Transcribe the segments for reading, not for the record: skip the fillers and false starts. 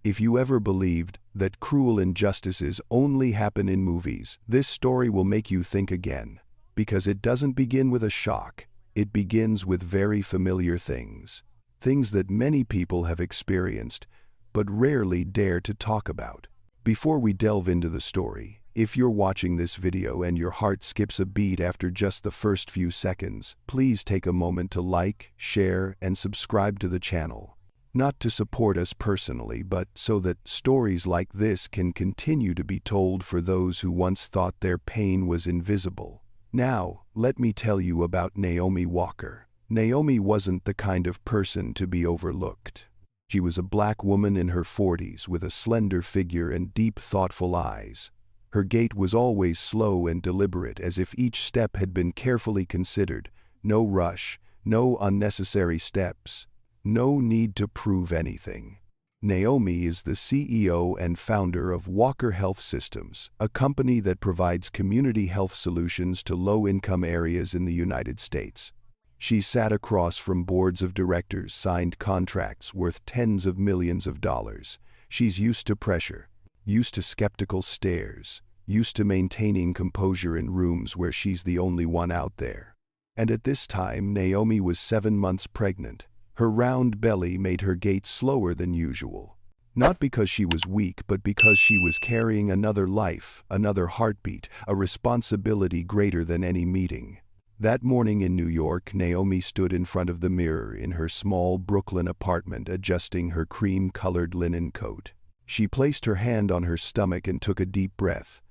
If you ever believed that cruel injustices only happen in movies, this story will make you think again. Because it doesn't begin with a shock, it begins with very familiar things. Things that many people have experienced, but rarely dare to talk about. Before we delve into the story, if you're watching this video and your heart skips a beat after just the first few seconds, please take a moment to like, share, and subscribe to the channel. Not to support us personally, but so that stories like this can continue to be told for those who once thought their pain was invisible. Now, let me tell you about Naomi Walker. Naomi wasn't the kind of person to be overlooked. She was a black woman in her 40s with a slender figure and deep, thoughtful eyes. Her gait was always slow and deliberate, as if each step had been carefully considered. No rush, no unnecessary steps, no need to prove anything. Naomi is the CEO and founder of Walker Health Systems, a company that provides community health solutions to low-income areas in the United States. She sat across from boards of directors, signed contracts worth tens of millions of dollars. She's used to pressure, used to skeptical stares, used to maintaining composure in rooms where she's the only one out there. And at this time, Naomi was 7 months pregnant. Her round belly made her gait slower than usual. Not because she was weak, but because she was carrying another life, another heartbeat, a responsibility greater than any meeting. That morning in New York, Naomi stood in front of the mirror in her small Brooklyn apartment, adjusting her cream-colored linen coat. She placed her hand on her stomach and took a deep breath.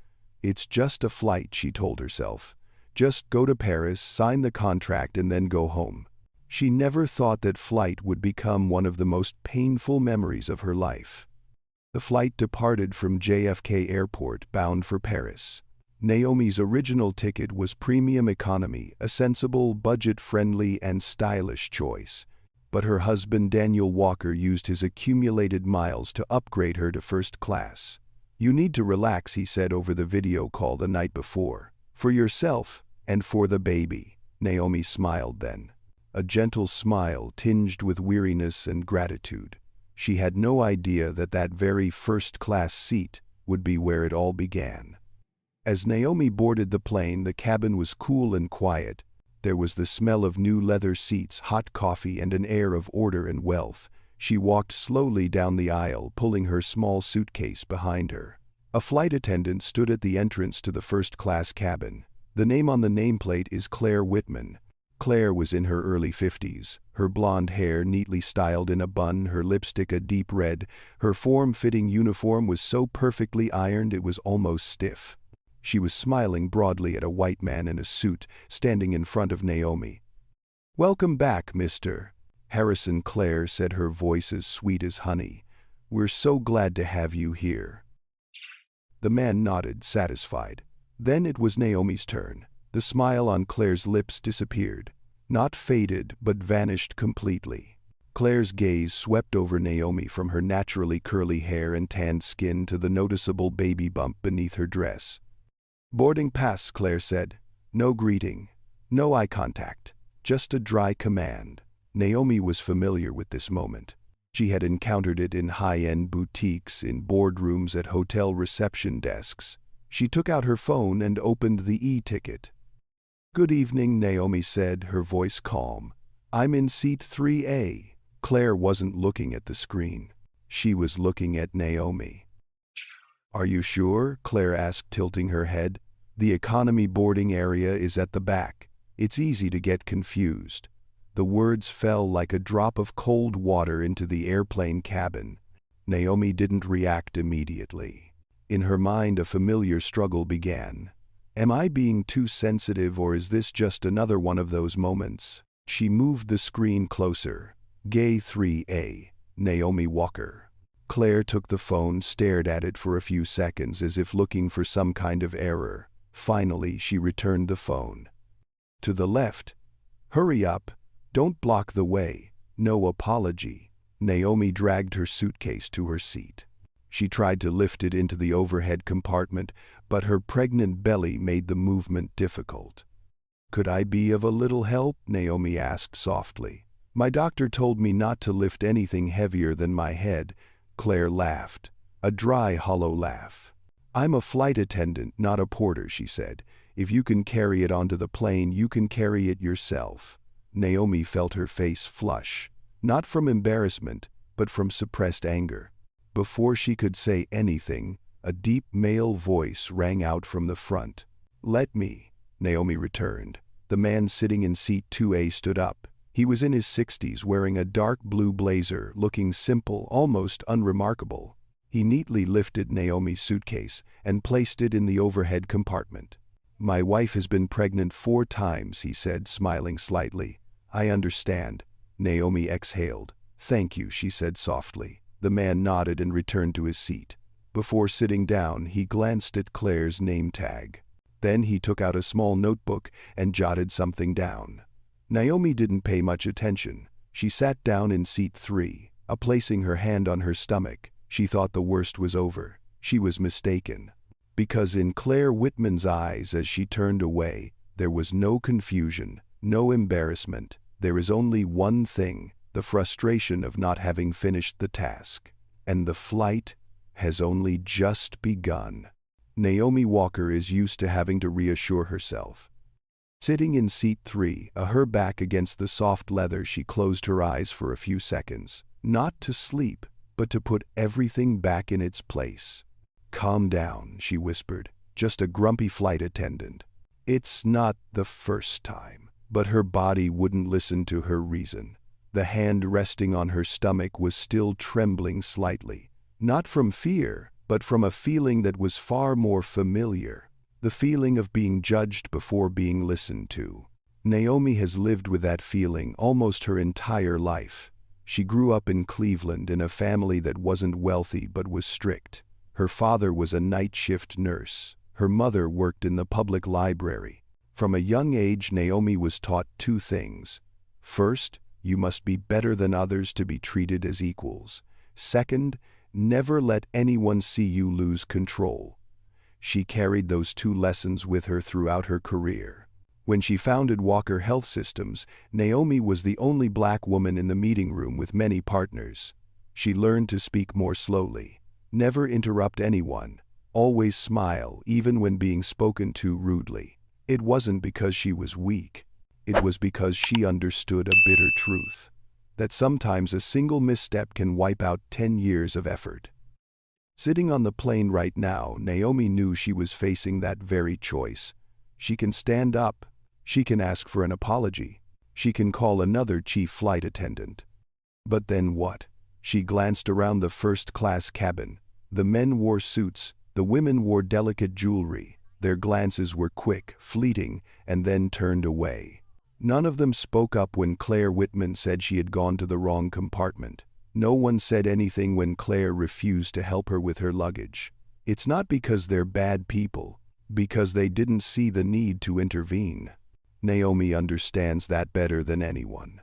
"It's just a flight," she told herself. "Just go to Paris, sign the contract, and then go home." She never thought that flight would become one of the most painful memories of her life. The flight departed from JFK Airport, bound for Paris. Naomi's original ticket was premium economy, a sensible, budget-friendly, and stylish choice. But her husband Daniel Walker used his accumulated miles to upgrade her to first class. "You need to relax," he said over the video call the night before. "For yourself, and for the baby." Naomi smiled then. A gentle smile tinged with weariness and gratitude. She had no idea that that very first-class seat would be where it all began. As Naomi boarded the plane, the cabin was cool and quiet. There was the smell of new leather seats, hot coffee, and an air of order and wealth. She walked slowly down the aisle, pulling her small suitcase behind her. A flight attendant stood at the entrance to the first-class cabin. The name on the nameplate is Claire Whitman. Claire was in her early 50s, her blonde hair neatly styled in a bun, her lipstick a deep red. Her form-fitting uniform was so perfectly ironed it was almost stiff. She was smiling broadly at a white man in a suit, standing in front of Naomi. "Welcome back, Mr. Harrison," Claire said, her voice as sweet as honey. "We're so glad to have you here." The man nodded, satisfied. Then it was Naomi's turn. The smile on Claire's lips disappeared. Not faded, but vanished completely. Claire's gaze swept over Naomi, from her naturally curly hair and tanned skin to the noticeable baby bump beneath her dress. "Boarding pass," Claire said. No greeting, no eye contact, just a dry command. Naomi was familiar with this moment. She had encountered it in high-end boutiques, in boardrooms, at hotel reception desks. She took out her phone and opened the e-ticket. "Good evening," Naomi said, her voice calm. "I'm in seat 3A. Claire wasn't looking at the screen. She was looking at Naomi. "Are you sure?" Claire asked, tilting her head. "The economy boarding area is at the back. It's easy to get confused." The words fell like a drop of cold water into the airplane cabin. Naomi didn't react immediately. In her mind, a familiar struggle began. Am I being too sensitive, or is this just another one of those moments? She moved the screen closer. Gay 3A, Naomi Walker. Claire took the phone, stared at it for a few seconds as if looking for some kind of error. Finally, she returned the phone. "To the left. Hurry up. Don't block the way. No apology." Naomi dragged her suitcase to her seat. She tried to lift it into the overhead compartment, but her pregnant belly made the movement difficult. "Could I be of a little help?" Naomi asked softly. "My doctor told me not to lift anything heavier than my head. Claire laughed, a dry, hollow laugh. "I'm a flight attendant, not a porter," she said. "If you can carry it onto the plane, you can carry it yourself." Naomi felt her face flush, not from embarrassment, but from suppressed anger. Before she could say anything, a deep male voice rang out from the front. "Let me," Naomi returned. The man sitting in seat 2A stood up. He was in his 60s, wearing a dark blue blazer, looking simple, almost unremarkable. He neatly lifted Naomi's suitcase and placed it in the overhead compartment. "My wife has been pregnant 4 times, he said, smiling slightly. "I understand." Naomi exhaled. "Thank you," she said softly. The man nodded and returned to his seat. Before sitting down, he glanced at Claire's name tag. Then he took out a small notebook and jotted something down. Naomi didn't pay much attention. She sat down in seat 3, placing her hand on her stomach. She thought the worst was over. She was mistaken. Because in Claire Whitman's eyes as she turned away, there was no confusion, no embarrassment. There is only one thing, the frustration of not having finished the task. And the flight has only just begun. Naomi Walker is used to having to reassure herself. Sitting in seat 3, her back against the soft leather, she closed her eyes for a few seconds, not to sleep, but to put everything back in its place. "Calm down," she whispered, "just a grumpy flight attendant." It's not the first time. But her body wouldn't listen to her reason. The hand resting on her stomach was still trembling slightly, not from fear, but from a feeling that was far more familiar. The feeling of being judged before being listened to. Naomi has lived with that feeling almost her entire life. She grew up in Cleveland in a family that wasn't wealthy but was strict. Her father was a night shift nurse. Her mother worked in the public library. From a young age, Naomi was taught 2 things. First, you must be better than others to be treated as equals. Second, never let anyone see you lose control. She carried those 2 lessons with her throughout her career. When she founded Walker Health Systems, Naomi was the only Black woman in the meeting room with many partners. She learned to speak more slowly, never interrupt anyone, always smile even when being spoken to rudely. It wasn't because she was weak. It was because she understood a bitter truth. That sometimes a single misstep can wipe out 10 years of effort. Sitting on the plane right now, Naomi knew she was facing that very choice. She can stand up. She can ask for an apology. She can call another chief flight attendant. But then what? She glanced around the first-class cabin. The men wore suits. The women wore delicate jewelry. Their glances were quick, fleeting, and then turned away. None of them spoke up when Claire Whitman said she had gone to the wrong compartment. No one said anything when Claire refused to help her with her luggage. It's not because they're bad people, because they didn't see the need to intervene. Naomi understands that better than anyone.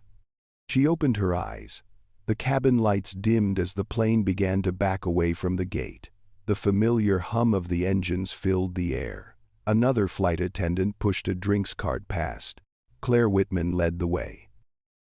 She opened her eyes. The cabin lights dimmed as the plane began to back away from the gate. The familiar hum of the engines filled the air. Another flight attendant pushed a drinks cart past. Claire Whitman led the way.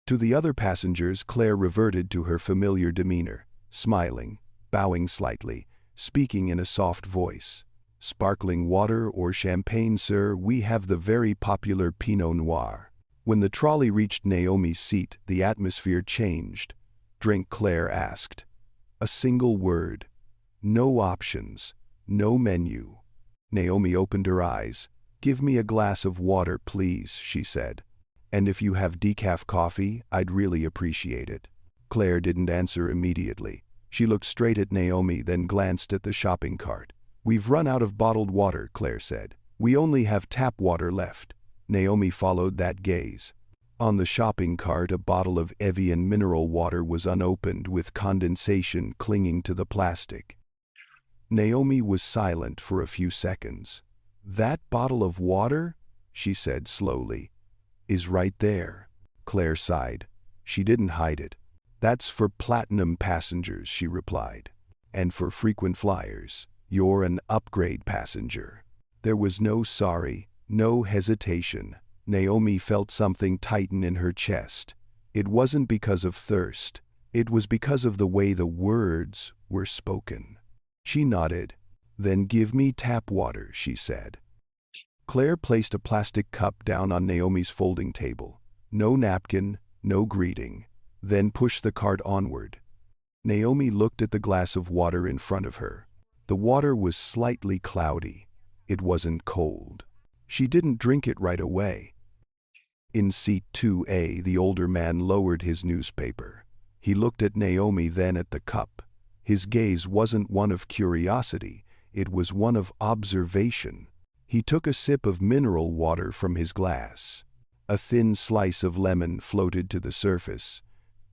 To the other passengers, Claire reverted to her familiar demeanor, smiling, bowing slightly, speaking in a soft voice. "Sparkling water or champagne, sir? We have the very popular Pinot Noir." When the trolley reached Naomi's seat, the atmosphere changed. "Drink?" Claire asked. A single word. No options. No menu. Naomi opened her eyes. "Give me a glass of water, please," she said. "And if you have decaf coffee, I'd really appreciate it." Claire didn't answer immediately. She looked straight at Naomi, then glanced at the shopping cart. "We've run out of bottled water," Claire said. "We only have tap water left." Naomi followed that gaze. On the shopping cart, a bottle of Evian mineral water was unopened with condensation clinging to the plastic. Naomi was silent for a few seconds. "That bottle of water," she said slowly, "is right there." Claire sighed. She didn't hide it. "That's for platinum passengers," she replied. "And for frequent flyers. You're an upgrade passenger." There was no sorry, no hesitation. Naomi felt something tighten in her chest. It wasn't because of thirst. It was because of the way the words were spoken. She nodded. "Then give me tap water," she said. Claire placed a plastic cup down on Naomi's folding table. No napkin, no greeting. Then pushed the cart onward. Naomi looked at the glass of water in front of her. The water was slightly cloudy. It wasn't cold. She didn't drink it right away. In seat 2A, the older man lowered his newspaper. He looked at Naomi, then at the cup. His gaze wasn't one of curiosity, it was one of observation. He took a sip of mineral water from his glass. A thin slice of lemon floated to the surface.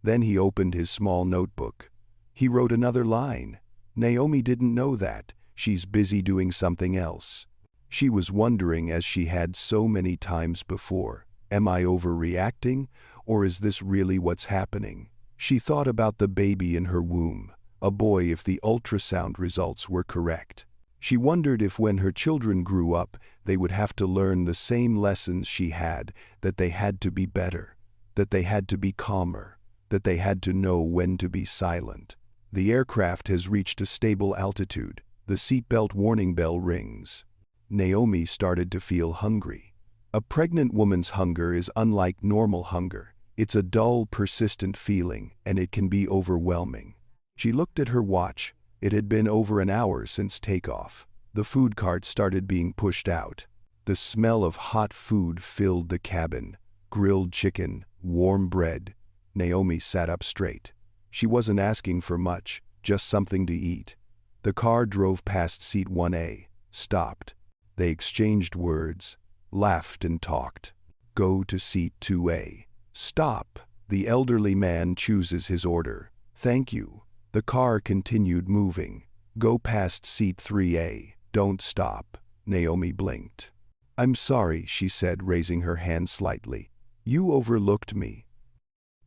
Then he opened his small notebook. He wrote another line. Naomi didn't know that. She's busy doing something else. She was wondering, as she had so many times before, am I overreacting, or is this really what's happening? She thought about the baby in her womb, a boy if the ultrasound results were correct. She wondered if when her children grew up, they would have to learn the same lessons she had, that they had to be better, that they had to be calmer, that they had to know when to be silent. The aircraft has reached a stable altitude. The seatbelt warning bell rings. Naomi started to feel hungry. A pregnant woman's hunger is unlike normal hunger. It's a dull, persistent feeling, and it can be overwhelming. She looked at her watch. It had been over an hour since takeoff. The food cart started being pushed out. The smell of hot food filled the cabin. Grilled chicken, warm bread. Naomi sat up straight. She wasn't asking for much, just something to eat. The car drove past seat 1A, stopped. They exchanged words, laughed and talked. Go to seat 2A. Stop. The elderly man chooses his order. Thank you. The car continued moving. Go past seat 3A. Don't stop. Naomi blinked. I'm sorry, she said, raising her hand slightly. You overlooked me.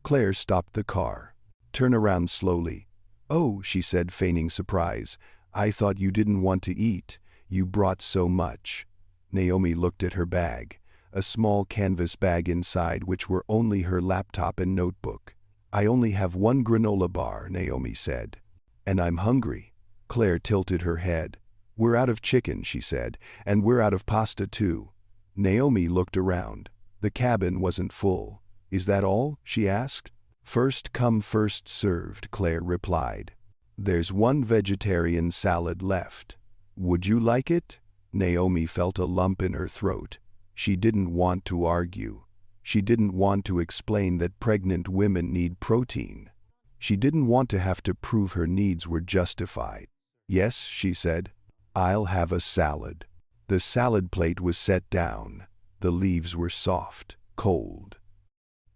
Claire stopped the car. Turn around slowly. Oh, she said, feigning surprise. I thought you didn't want to eat. You brought so much. Naomi looked at her bag, a small canvas bag inside which were only her laptop and notebook. I only have one granola bar, Naomi said. And I'm hungry. Claire tilted her head. We're out of chicken, she said, and we're out of pasta too. Naomi looked around. The cabin wasn't full. Is that all? She asked. First come, first served, Claire replied. There's one vegetarian salad left. Would you like it? Naomi felt a lump in her throat. She didn't want to argue. She didn't want to explain that pregnant women need protein. She didn't want to have to prove her needs were justified. Yes, she said. I'll have a salad. The salad plate was set down. The leaves were soft, cold.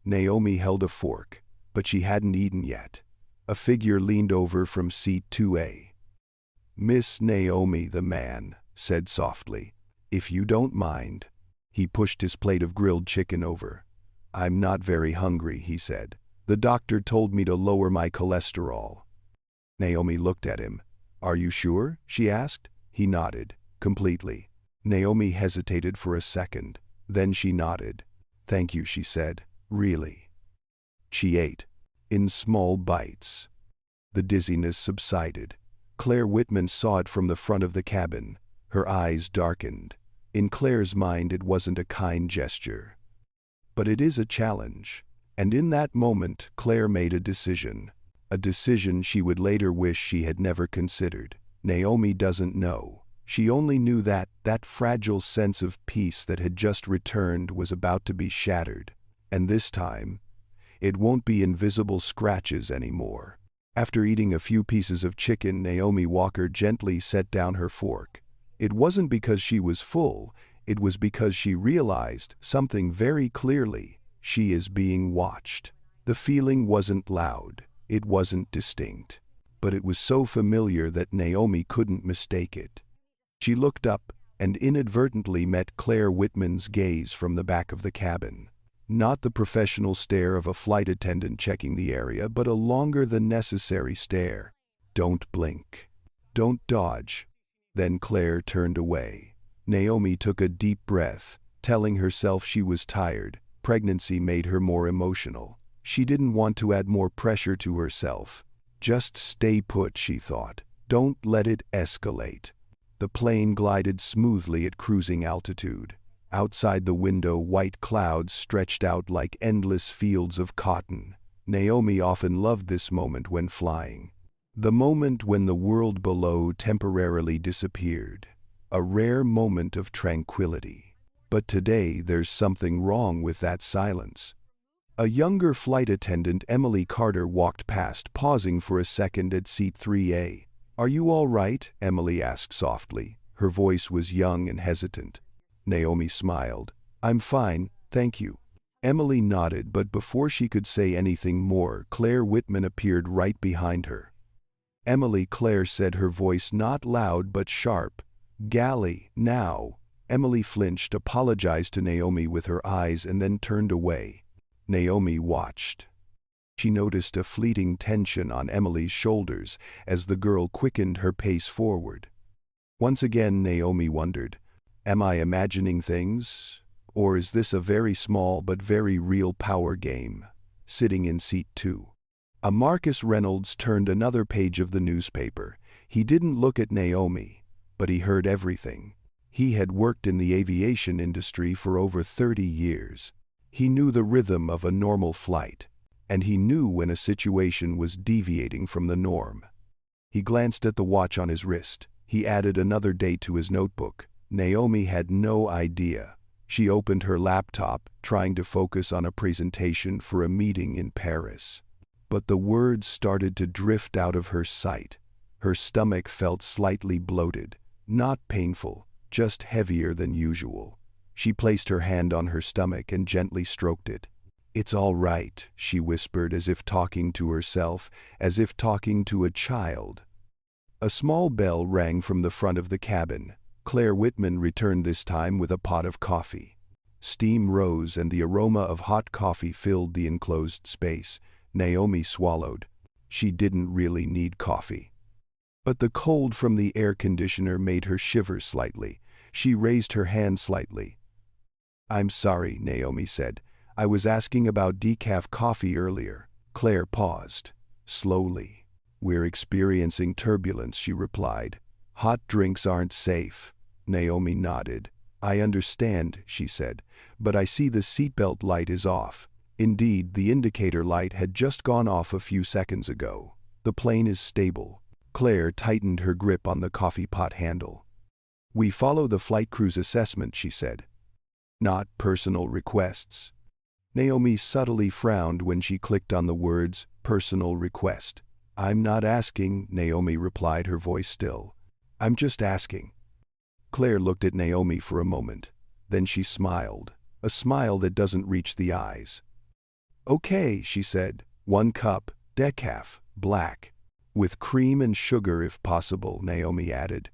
Naomi held a fork, but she hadn't eaten yet. A figure leaned over from seat 2A. Miss Naomi, the man said softly, if you don't mind. He pushed his plate of grilled chicken over. I'm not very hungry, he said. The doctor told me to lower my cholesterol. Naomi looked at him. Are you sure? She asked. He nodded, completely. Naomi hesitated for a second. Then she nodded. Thank you, she said. Really. She ate, in small bites. The dizziness subsided. Claire Whitman saw it from the front of the cabin. Her eyes darkened. In Claire's mind, it wasn't a kind gesture. But it is a challenge. And in that moment, Claire made a decision. A decision she would later wish she had never considered. Naomi doesn't know. She only knew that fragile sense of peace that had just returned was about to be shattered. And this time, it won't be invisible scratches anymore. After eating a few pieces of chicken, Naomi Walker gently set down her fork. It wasn't because she was full, it was because she realized something very clearly. She is being watched. The feeling wasn't loud, it wasn't distinct, but it was so familiar that Naomi couldn't mistake it. She looked up and inadvertently met Claire Whitman's gaze from the back of the cabin. Not the professional stare of a flight attendant checking the area, but a longer than necessary stare. Don't blink. Don't dodge. Then Claire turned away. Naomi took a deep breath, telling herself she was tired. Pregnancy made her more emotional. She didn't want to add more pressure to herself. Just stay put, she thought. Don't let it escalate. The plane glided smoothly at cruising altitude. Outside the window, white clouds stretched out like endless fields of cotton. Naomi often loved this moment when flying. The moment when the world below temporarily disappeared. A rare moment of tranquility. But today there's something wrong with that silence. A younger flight attendant, Emily Carter, walked past, pausing for a second at seat 3A. "Are you all right?" Emily asked softly. Her voice was young and hesitant. Naomi smiled. "I'm fine, thank you." Emily nodded, but before she could say anything more, Claire Whitman appeared right behind her. "Emily," Claire said, her voice not loud but sharp. "Galley, now." Emily flinched, apologized to Naomi with her eyes, and then turned away. Naomi watched. She noticed a fleeting tension on Emily's shoulders as the girl quickened her pace forward. Once again, Naomi wondered, am I imagining things? Or is this a very small but very real power game? Sitting in seat 2. Marcus Reynolds turned another page of the newspaper. He didn't look at Naomi, but he heard everything. He had worked in the aviation industry for over 30 years. He knew the rhythm of a normal flight, and he knew when a situation was deviating from the norm. He glanced at the watch on his wrist. He added another date to his notebook. Naomi had no idea. She opened her laptop, trying to focus on a presentation for a meeting in Paris. But the words started to drift out of her sight. Her stomach felt slightly bloated, not painful, just heavier than usual. She placed her hand on her stomach and gently stroked it. "It's all right," she whispered, as if talking to herself, as if talking to a child. A small bell rang from the front of the cabin. Claire Whitman returned this time with a pot of coffee. Steam rose and the aroma of hot coffee filled the enclosed space. Naomi swallowed. She didn't really need coffee. But the cold from the air conditioner made her shiver slightly. She raised her hand slightly. "I'm sorry," Naomi said. "I was asking about decaf coffee earlier." Claire paused. Slowly. "We're experiencing turbulence," she replied. "Hot drinks aren't safe." Naomi nodded. "I understand," she said, "but I see the seatbelt light is off." Indeed, the indicator light had just gone off a few seconds ago. "The plane is stable." Claire tightened her grip on the coffee pot handle. "We follow the flight crew's assessment," she said. "Not personal requests." Naomi subtly frowned when she clicked on the words, "personal request." "I'm not asking," Naomi replied, her voice still. "I'm just asking." Claire looked at Naomi for a moment. Then she smiled, a smile that doesn't reach the eyes. "Okay," she said. "1 cup, decaf, black. With cream and sugar if possible," Naomi added.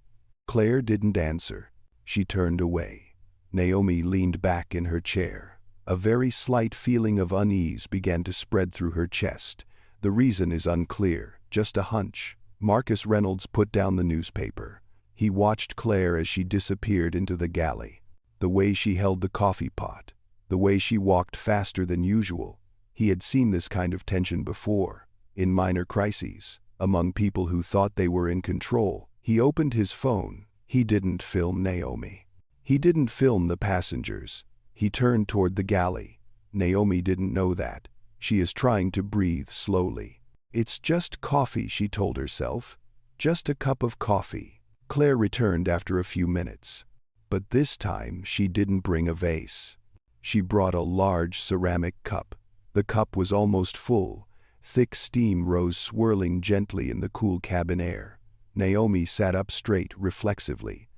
Claire didn't answer. She turned away. Naomi leaned back in her chair. A very slight feeling of unease began to spread through her chest. The reason is unclear, just a hunch. Marcus Reynolds put down the newspaper. He watched Claire as she disappeared into the galley. The way she held the coffee pot. The way she walked faster than usual. He had seen this kind of tension before, in minor crises, among people who thought they were in control. He opened his phone. He didn't film Naomi. He didn't film the passengers. He turned toward the galley. Naomi didn't know that. She is trying to breathe slowly. "It's just coffee," she told herself. "Just a cup of coffee." Claire returned after a few minutes. But this time she didn't bring a vase. She brought a large ceramic cup. The cup was almost full. Thick steam rose swirling gently in the cool cabin air. Naomi sat up straight, reflexively.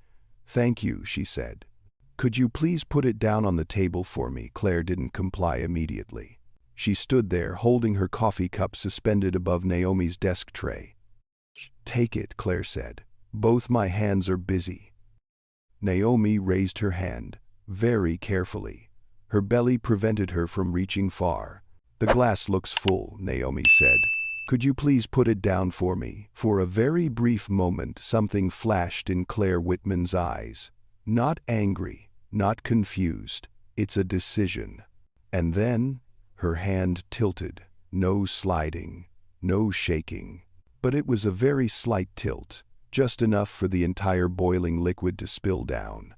"Thank you," she said. "Could you please put it down on the table for me?" Claire didn't comply immediately. She stood there, holding her coffee cup suspended above Naomi's desk tray. "Take it," Claire said. "Both my hands are busy." Naomi raised her hand, very carefully. Her belly prevented her from reaching far. "The glass looks full," Naomi said. "Could you please put it down for me?" For a very brief moment something flashed in Claire Whitman's eyes. Not angry, not confused. It's a decision. And then, her hand tilted. No sliding, no shaking. but it was a very slight tilt, just enough for the entire boiling liquid to spill down.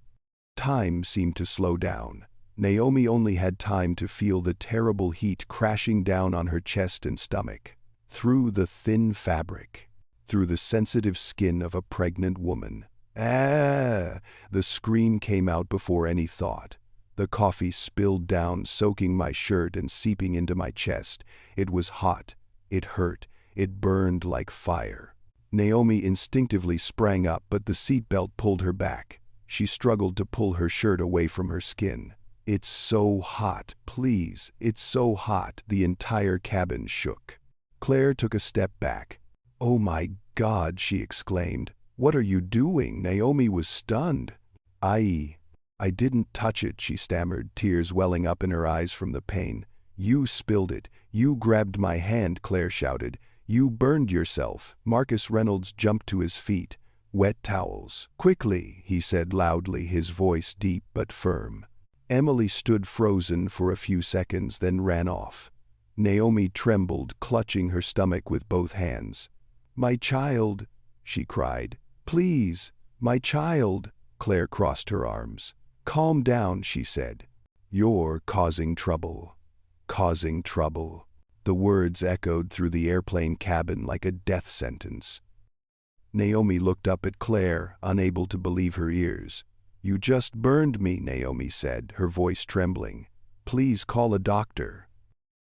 Time seemed to slow down. Naomi only had time to feel the terrible heat crashing down on her chest and stomach, through the thin fabric, through the sensitive skin of a pregnant woman. Ah! The scream came out before any thought. The coffee spilled down, soaking my shirt and seeping into my chest. It was hot. It hurt. It burned like fire. Naomi instinctively sprang up, but the seatbelt pulled her back. She struggled to pull her shirt away from her skin. "It's so hot, please, it's so hot." The entire cabin shook. Claire took a step back. "Oh my God," she exclaimed. "What are you doing?" Naomi was stunned. I didn't touch it," she stammered, tears welling up in her eyes from the pain. "You spilled it. You grabbed my hand," Claire shouted. "You burned yourself." Marcus Reynolds jumped to his feet. "Wet towels. Quickly," he said loudly, his voice deep but firm. Emily stood frozen for a few seconds, then ran off. Naomi trembled, clutching her stomach with both hands. "My child," she cried. "Please, my child." Claire crossed her arms. "Calm down," she said. "You're causing trouble. Causing trouble." The words echoed through the airplane cabin like a death sentence. Naomi looked up at Claire, unable to believe her ears. "You just burned me," Naomi said, her voice trembling. "Please call a doctor."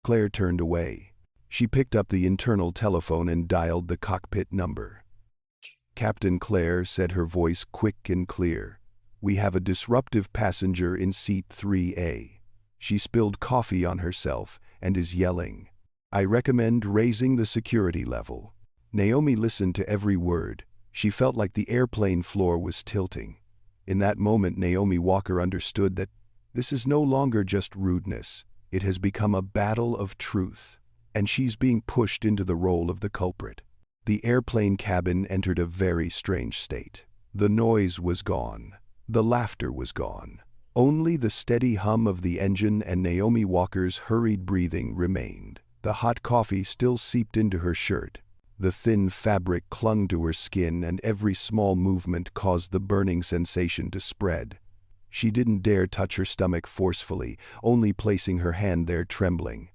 Claire turned away. She picked up the internal telephone and dialed the cockpit number. "Captain Claire," said her voice quick and clear. "We have a disruptive passenger in seat 3A. She spilled coffee on herself and is yelling. I recommend raising the security level." Naomi listened to every word. She felt like the airplane floor was tilting. In that moment, Naomi Walker understood that this is no longer just rudeness. It has become a battle of truth, and she's being pushed into the role of the culprit. The airplane cabin entered a very strange state. The noise was gone. The laughter was gone. Only the steady hum of the engine and Naomi Walker's hurried breathing remained. The hot coffee still seeped into her shirt. The thin fabric clung to her skin, and every small movement caused the burning sensation to spread. She didn't dare touch her stomach forcefully, only placing her hand there trembling.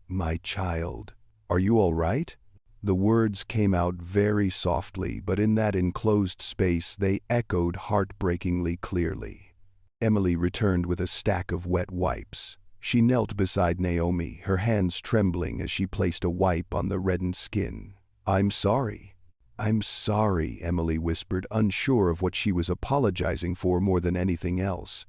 "My child, are you all right?" The words came out very softly, but in that enclosed space they echoed heartbreakingly clearly. Emily returned with a stack of wet wipes. She knelt beside Naomi, her hands trembling as she placed a wipe on the reddened skin. "I'm sorry. I'm sorry," Emily whispered, unsure of what she was apologizing for more than anything else.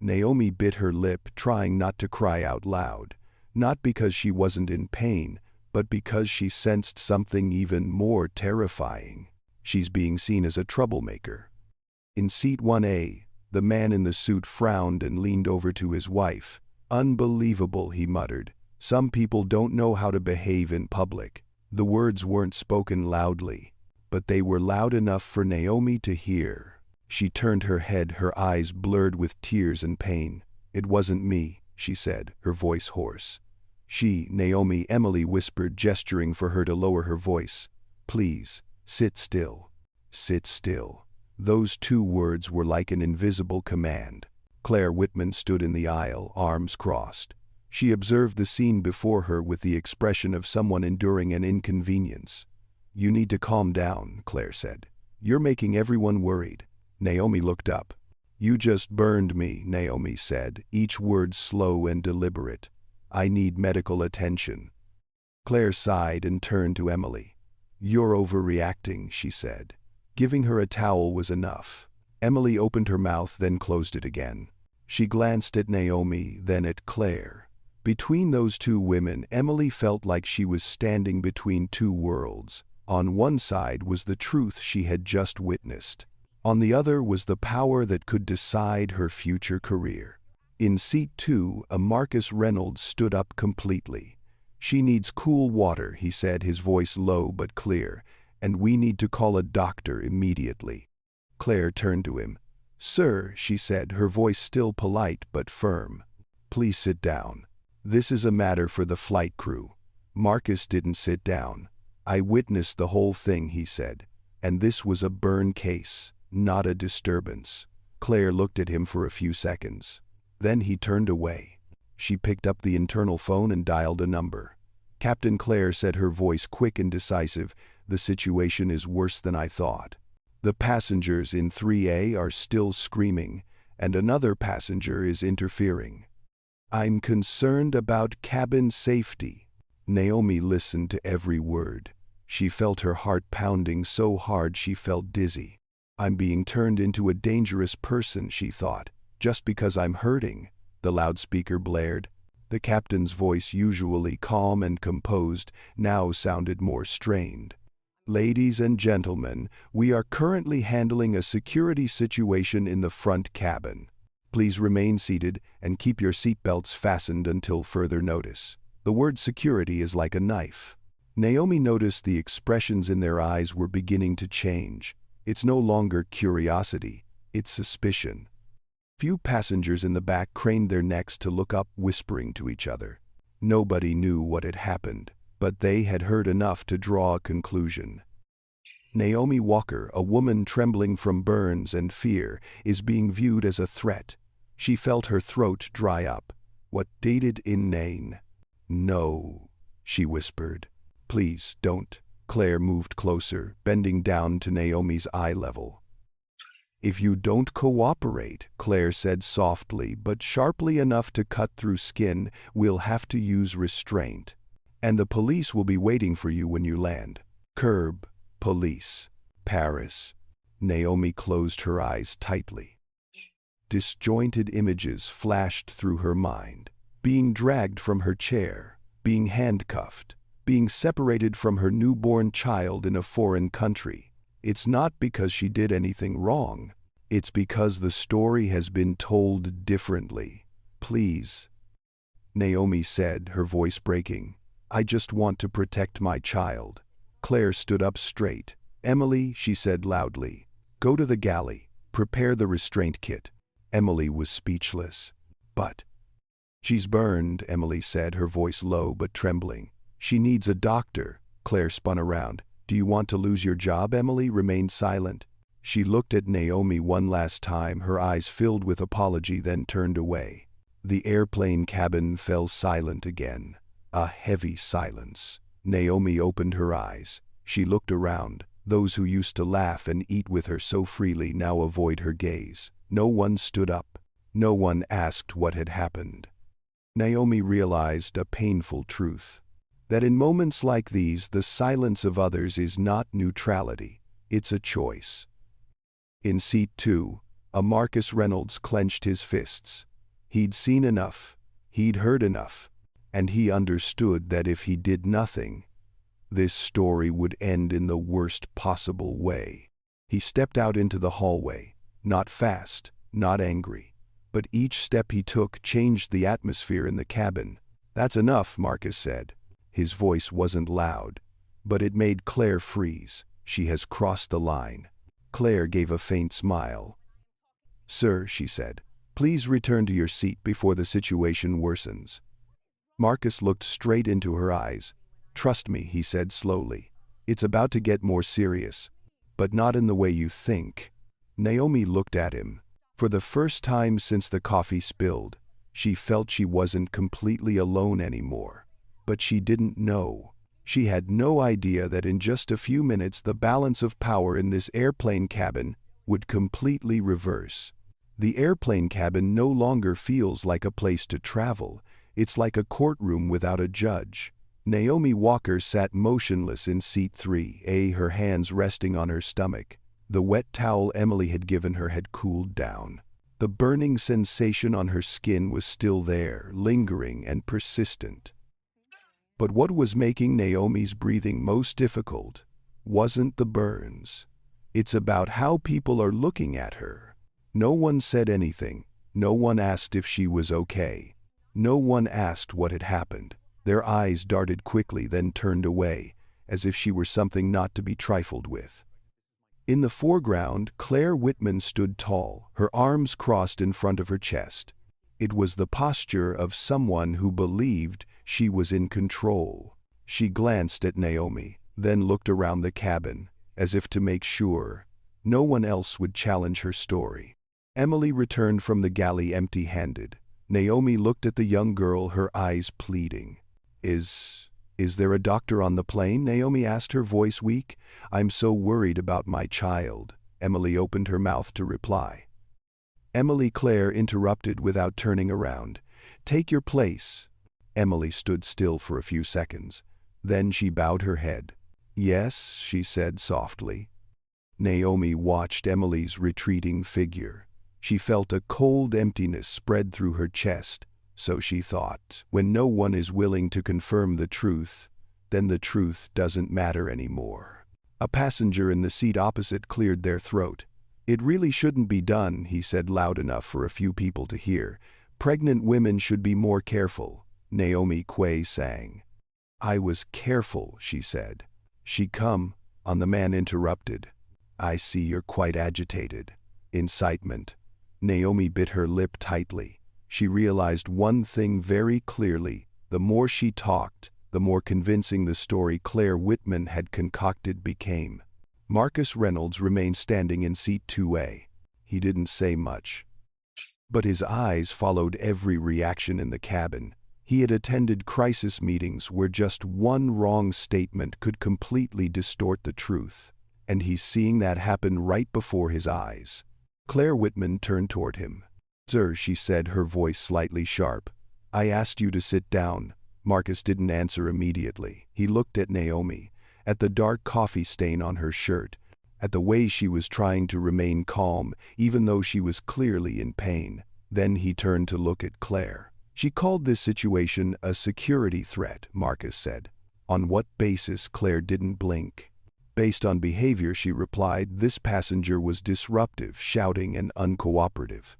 Naomi bit her lip, trying not to cry out loud, not because she wasn't in pain, but because she sensed something even more terrifying. She's being seen as a troublemaker. In seat 1A, the man in the suit frowned and leaned over to his wife. "Unbelievable," he muttered. "Some people don't know how to behave in public." The words weren't spoken loudly, but they were loud enough for Naomi to hear. She turned her head, her eyes blurred with tears and pain. "It wasn't me," she said, her voice hoarse. Emily whispered, gesturing for her to lower her voice. "Please, sit still. Sit still." Those two words were like an invisible command. Claire Whitman stood in the aisle, arms crossed. She observed the scene before her with the expression of someone enduring an inconvenience. "You need to calm down," Claire said. "You're making everyone worried." Naomi looked up. "You just burned me," Naomi said, each word slow and deliberate. "I need medical attention." Claire sighed and turned to Emily. "You're overreacting," she said. Giving her a towel was enough. Emily opened her mouth, then closed it again. She glanced at Naomi, then at Claire. Between those two women, Emily felt like she was standing between two worlds. On one side was the truth she had just witnessed. On the other was the power that could decide her future career. In seat 2, a Marcus Reynolds stood up completely. "She needs cool water," he said, his voice low but clear, "and we need to call a doctor immediately." Claire turned to him. "Sir," she said, her voice still polite but firm. "Please sit down. This is a matter for the flight crew." Marcus didn't sit down. I witnessed the whole thing, he said. And this was a burn case, not a disturbance. Claire looked at him for a few seconds. Then he turned away. She picked up the internal phone and dialed a number. Captain Claire said, her voice quick and decisive, "The situation is worse than I thought. The passengers in 3A are still screaming, and another passenger is interfering. I'm concerned about cabin safety." Naomi listened to every word. She felt her heart pounding so hard she felt dizzy. I'm being turned into a dangerous person, she thought, just because I'm hurting. The loudspeaker blared. The captain's voice, usually calm and composed, now sounded more strained. "Ladies and gentlemen, we are currently handling a security situation in the front cabin. Please remain seated and keep your seatbelts fastened until further notice." The word security is like a knife. Naomi noticed the expressions in their eyes were beginning to change. It's no longer curiosity, it's suspicion. Few passengers in the back craned their necks to look up, whispering to each other. Nobody knew what had happened, but they had heard enough to draw a conclusion. Naomi Walker, a woman trembling from burns and fear, is being viewed as a threat. She felt her throat dry up. What dated inane? "No," she whispered. "Please, don't." Claire moved closer, bending down to Naomi's eye level. "If you don't cooperate," Claire said softly but sharply enough to cut through skin, "we'll have to use restraint. And the police will be waiting for you when you land." Curb, police, Paris. Naomi closed her eyes tightly. Disjointed images flashed through her mind. Being dragged from her chair, being handcuffed, being separated from her newborn child in a foreign country. It's not because she did anything wrong. It's because the story has been told differently. "Please," Naomi said, her voice breaking. "I just want to protect my child." Claire stood up straight. "Emily," she said loudly, "go to the galley. Prepare the restraint kit." Emily was speechless. "But..." "She's burned," Emily said, her voice low but trembling. "She needs a doctor." Claire spun around. "Do you want to lose your job?" Emily remained silent. She looked at Naomi one last time, her eyes filled with apology, then turned away. The airplane cabin fell silent again. A heavy silence. Naomi opened her eyes. She looked around. Those who used to laugh and eat with her so freely now avoid her gaze. No one stood up. No one asked what had happened. Naomi realized a painful truth. That in moments like these, the silence of others is not neutrality. It's a choice. In seat 2, a Marcus Reynolds clenched his fists. He'd seen enough. He'd heard enough. And he understood that if he did nothing, this story would end in the worst possible way. He stepped out into the hallway, not fast, not angry. But each step he took changed the atmosphere in the cabin. "That's enough," Marcus said. His voice wasn't loud, but it made Claire freeze. "She has crossed the line." Claire gave a faint smile. "Sir," she said, "please return to your seat before the situation worsens." Marcus looked straight into her eyes. "Trust me," he said slowly. "It's about to get more serious, but not in the way you think." Naomi looked at him. For the first time since the coffee spilled, she felt she wasn't completely alone anymore. But she didn't know. She had no idea that in just a few minutes the balance of power in this airplane cabin would completely reverse. The airplane cabin no longer feels like a place to travel. It's like a courtroom without a judge. Naomi Walker sat motionless in seat 3A, her hands resting on her stomach. The wet towel Emily had given her had cooled down. The burning sensation on her skin was still there, lingering and persistent. But what was making Naomi's breathing most difficult wasn't the burns. It's about how people are looking at her. No one said anything. No one asked if she was okay. No one asked what had happened. Their eyes darted quickly, then turned away, as if she were something not to be trifled with. In the foreground, Claire Whitman stood tall, her arms crossed in front of her chest. It was the posture of someone who believed she was in control. She glanced at Naomi, then looked around the cabin, as if to make sure no one else would challenge her story. Emily returned from the galley empty-handed. Naomi looked at the young girl, her eyes pleading. Is there a doctor on the plane?" Naomi asked, her voice weak. "I'm so worried about my child." Emily opened her mouth to reply. Claire interrupted without turning around. "Take your place." Emily stood still for a few seconds. Then she bowed her head. "Yes," she said softly. Naomi watched Emily's retreating figure. She felt a cold emptiness spread through her chest. So she thought, when no one is willing to confirm the truth, then the truth doesn't matter anymore. A passenger in the seat opposite cleared their throat. "It really shouldn't be done," he said loud enough for a few people to hear. "Pregnant women should be more careful," Naomi Quay sang. "I was careful," she said. "She come," the man interrupted. "I see you're quite agitated." Incitement. Naomi bit her lip tightly. She realized one thing very clearly. The more she talked, the more convincing the story Claire Whitman had concocted became. Marcus Reynolds remained standing in seat 2A. He didn't say much, but his eyes followed every reaction in the cabin. He had attended crisis meetings where just one wrong statement could completely distort the truth, and he's seeing that happen right before his eyes. Claire Whitman turned toward him. "Sir," she said, her voice slightly sharp, "I asked you to sit down." Marcus didn't answer immediately. He looked at Naomi, at the dark coffee stain on her shirt, at the way she was trying to remain calm, even though she was clearly in pain. Then he turned to look at Claire. "She called this situation a security threat," Marcus said. "On what basis?" Claire didn't blink. "Based on behavior," she replied. "This passenger was disruptive, shouting, and uncooperative."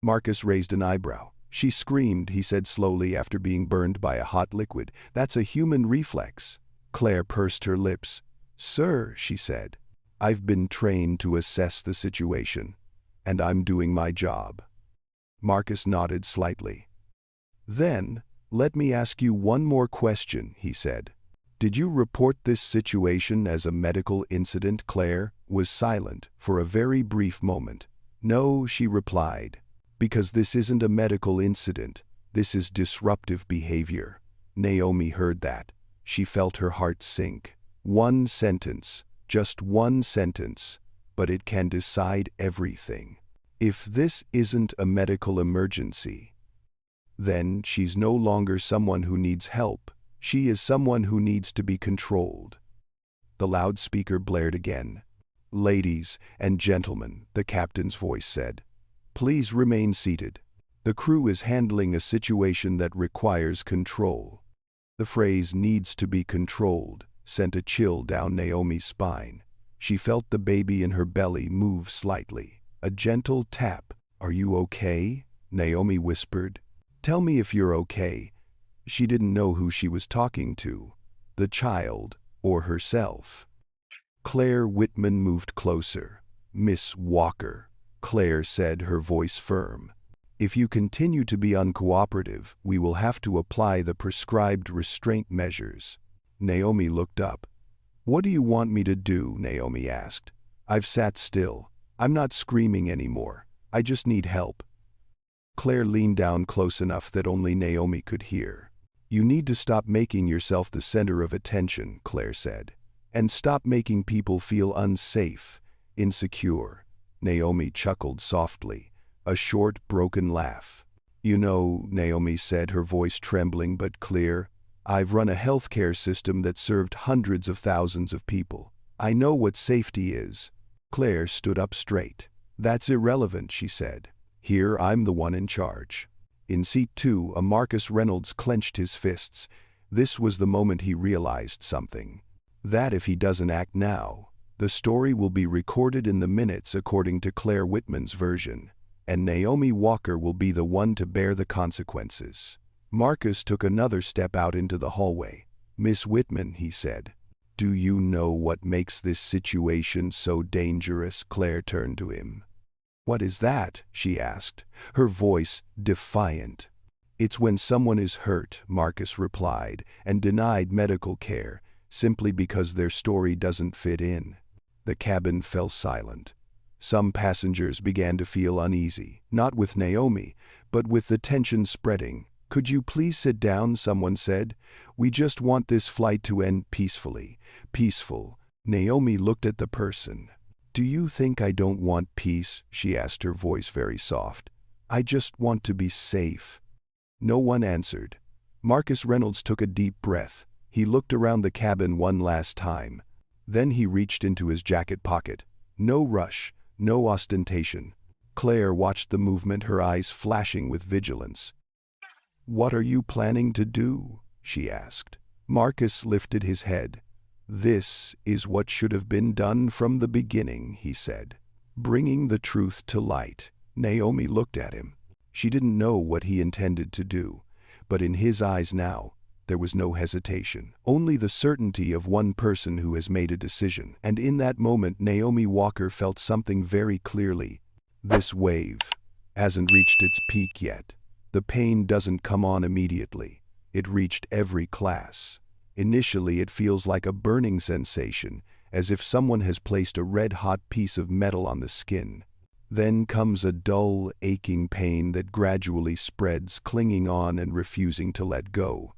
Marcus raised an eyebrow. "She screamed," he said slowly, "after being burned by a hot liquid. That's a human reflex." Claire pursed her lips. "Sir," she said, "I've been trained to assess the situation, and I'm doing my job." Marcus nodded slightly. "Then, let me ask you one more question," he said. "Did you report this situation as a medical incident?" Claire was silent for a very brief moment. "No," she replied, "because this isn't a medical incident. This is disruptive behavior." Naomi heard that. She felt her heart sink. One sentence, just one sentence, but it can decide everything. If this isn't a medical emergency, then she's no longer someone who needs help. She is someone who needs to be controlled. The loudspeaker blared again. "Ladies and gentlemen," the captain's voice said, "please remain seated. The crew is handling a situation that requires control." The phrase "needs to be controlled" sent a chill down Naomi's spine. She felt the baby in her belly move slightly. A gentle tap. "Are you okay?" Naomi whispered. "Tell me if you're okay." She didn't know who she was talking to, the child or herself. Claire Whitman moved closer. "Miss Walker," Claire said, her voice firm. "If you continue to be uncooperative, we will have to apply the prescribed restraint measures." Naomi looked up. "What do you want me to do?" Naomi asked. "I've sat still. I'm not screaming anymore. I just need help." Claire leaned down close enough that only Naomi could hear. "You need to stop making yourself the center of attention," Claire said. "And stop making people feel unsafe, insecure." Naomi chuckled softly, a short, broken laugh. "You know," Naomi said, her voice trembling but clear, "I've run a healthcare system that served hundreds of thousands of people. I know what safety is." Claire stood up straight. "That's irrelevant," she said. "Here I'm the one in charge." In seat 2, a Marcus Reynolds clenched his fists. This was the moment he realized something. That if he doesn't act now, the story will be recorded in the minutes according to Claire Whitman's version, and Naomi Walker will be the one to bear the consequences. Marcus took another step out into the hallway. "Miss Whitman," he said, "do you know what makes this situation so dangerous?" Claire turned to him. "What is that?" she asked, her voice defiant. "It's when someone is hurt," Marcus replied, "and denied medical care. simply because their story doesn't fit in. The cabin fell silent. Some passengers began to feel uneasy, not with Naomi, but with the tension spreading. "Could you please sit down?" someone said. "We just want this flight to end peacefully." Peaceful. Naomi looked at the person. "Do you think I don't want peace?" she asked, her voice very soft. "I just want to be safe." No one answered. Marcus Reynolds took a deep breath. He looked around the cabin one last time. Then he reached into his jacket pocket. No rush, no ostentation. Claire watched the movement, her eyes flashing with vigilance. "What are you planning to do?" she asked. Marcus lifted his head. "This is what should have been done from the beginning," he said. "Bringing the truth to light." Naomi looked at him. She didn't know what he intended to do, but in his eyes now, there was no hesitation, only the certainty of one person who has made a decision. And in that moment, Naomi Walker felt something very clearly. This wave hasn't reached its peak yet. The pain doesn't come on immediately. It reached every class. Initially, it feels like a burning sensation, as if someone has placed a red-hot piece of metal on the skin. Then comes a dull, aching pain that gradually spreads, clinging on and refusing to let go.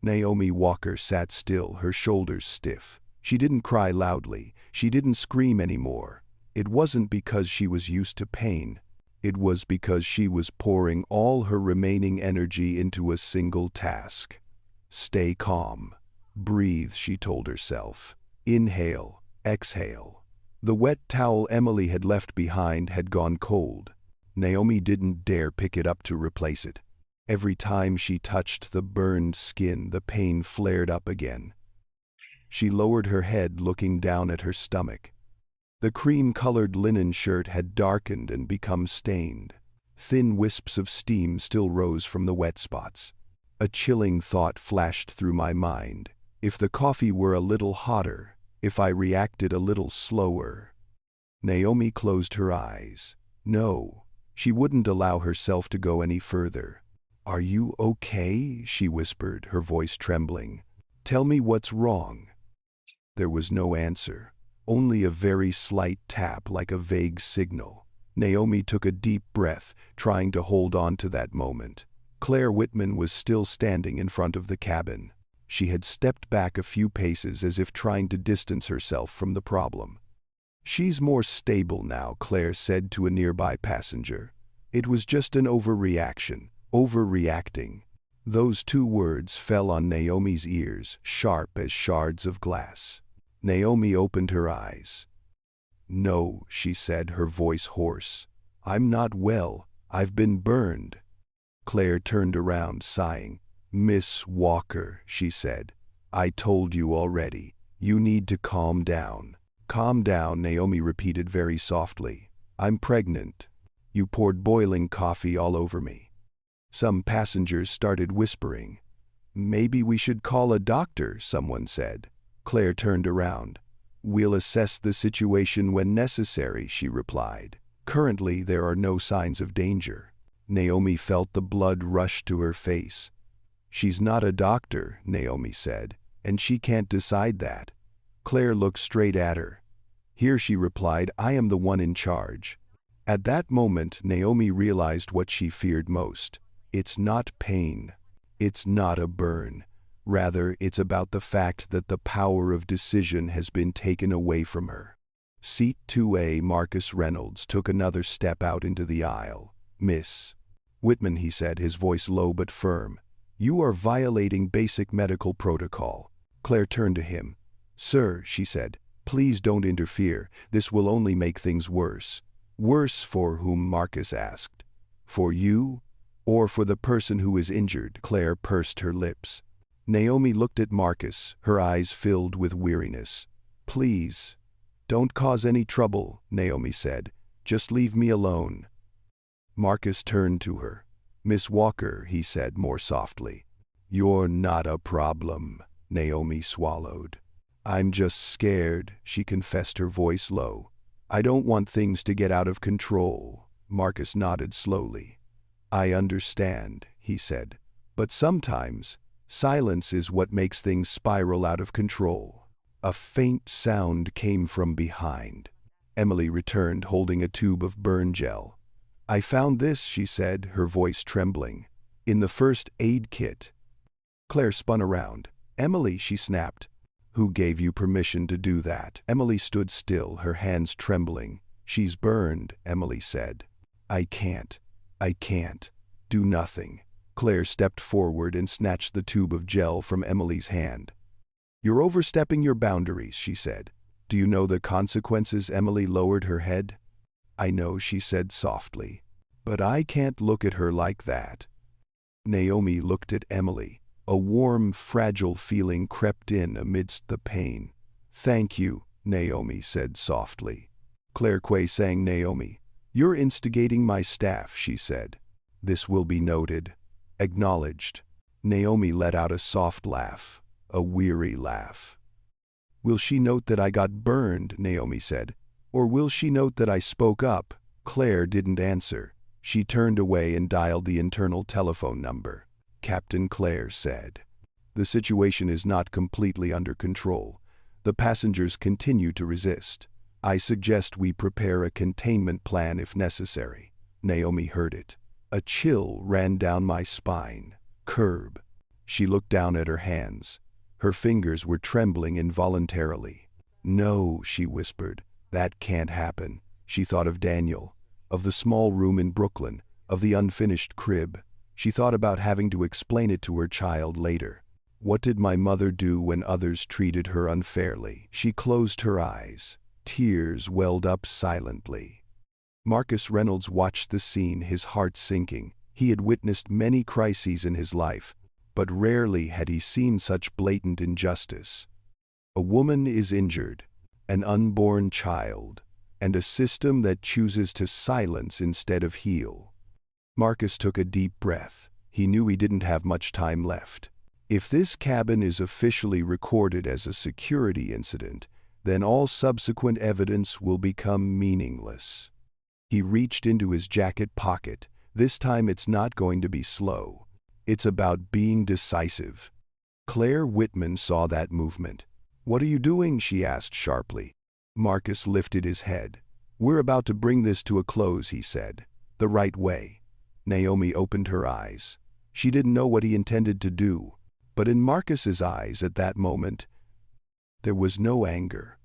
Naomi Walker sat still, her shoulders stiff. She didn't cry loudly. She didn't scream anymore. It wasn't because she was used to pain. It was because she was pouring all her remaining energy into a single task. "Stay calm. Breathe," she told herself. "Inhale, exhale." The wet towel Emily had left behind had gone cold. Naomi didn't dare pick it up to replace it. Every time she touched the burned skin, the pain flared up again. She lowered her head, looking down at her stomach. The cream-colored linen shirt had darkened and become stained. Thin wisps of steam still rose from the wet spots. A chilling thought flashed through my mind. If the coffee were a little hotter, if I reacted a little slower. Naomi closed her eyes. No, she wouldn't allow herself to go any further. "Are you okay?" she whispered, her voice trembling. "Tell me what's wrong." There was no answer, only a very slight tap like a vague signal. Naomi took a deep breath, trying to hold on to that moment. Claire Whitman was still standing in front of the cabin. She had stepped back a few paces as if trying to distance herself from the problem. "She's more stable now," Claire said to a nearby passenger. "It was just an overreaction. Overreacting." Those two words fell on Naomi's ears, sharp as shards of glass. Naomi opened her eyes. "No," she said, her voice hoarse. "I'm not well. I've been burned." Claire turned around, sighing. "Miss Walker," she said, "I told you already. You need to calm down." "Calm down," Naomi repeated very softly. "I'm pregnant. You poured boiling coffee all over me." Some passengers started whispering. "Maybe we should call a doctor," someone said. Claire turned around. "We'll assess the situation when necessary," she replied. "Currently, there are no signs of danger." Naomi felt the blood rush to her face. "She's not a doctor," Naomi said, "and she can't decide that." Claire looked straight at her. "Here," she replied, "I am the one in charge." At that moment, Naomi realized what she feared most. It's not pain. It's not a burn. Rather, it's about the fact that the power of decision has been taken away from her. Seat 2A. Marcus Reynolds took another step out into the aisle. "Miss Whitman," he said, his voice low but firm, "you are violating basic medical protocol." Claire turned to him. "Sir," she said, "please don't interfere. This will only make things worse." "Worse for whom?" Marcus asked. "For you? Or for the person who is injured?" Claire pursed her lips. Naomi looked at Marcus, her eyes filled with weariness. "Please, don't cause any trouble," Naomi said. "Just leave me alone." Marcus turned to her. "Miss Walker," he said more softly. "You're not a problem," Naomi swallowed. "I'm just scared," she confessed, her voice low. "I don't want things to get out of control." Marcus nodded slowly. "I understand," he said. "But sometimes Silence is what makes things spiral out of control. A faint sound came from behind. Emily returned holding a tube of burn gel. "I found this," she said, her voice trembling. "In the first aid kit." Claire spun around. "Emily," she snapped. "Who gave you permission to do that?" Emily stood still, her hands trembling. "She's burned," Emily said. I can't do nothing." Claire stepped forward and snatched the tube of gel from Emily's hand. "You're overstepping your boundaries," she said. "Do you know the consequences?" Emily lowered her head. "I know," she said softly. "But I can't look at her like that." Naomi looked at Emily. A warm, fragile feeling crept in amidst the pain. "Thank you," Naomi said softly. Claire sang Naomi. "You're instigating my staff," she said. "This will be noted. Acknowledged." Naomi let out a soft laugh, a weary laugh. "Will she note that I got burned?" Naomi said. "Or will she note that I spoke up?" Claire didn't answer. She turned away and dialed the internal telephone number. Captain Claire said, "The situation is not completely under control. The passengers continue to resist. I suggest we prepare a containment plan if necessary." Naomi heard it. A chill ran down my spine. "Curb." She looked down at her hands. Her fingers were trembling involuntarily. "No," she whispered, "that can't happen." She thought of Daniel, of the small room in Brooklyn, of the unfinished crib. She thought about having to explain it to her child later. What did my mother do when others treated her unfairly? She closed her eyes. Tears welled up silently. Marcus Reynolds watched the scene, his heart sinking. He had witnessed many crises in his life, but rarely had he seen such blatant injustice. A woman is injured, an unborn child, and a system that chooses to silence instead of heal. Marcus took a deep breath. He knew he didn't have much time left. If this cabin is officially recorded as a security incident, then all subsequent evidence will become meaningless. He reached into his jacket pocket. This time it's not going to be slow. It's about being decisive. Claire Whitman saw that movement. "What are you doing?" she asked sharply. Marcus lifted his head. "We're about to bring this to a close," he said. "The right way." Naomi opened her eyes. She didn't know what he intended to do, but in Marcus's eyes at that moment, there was no anger.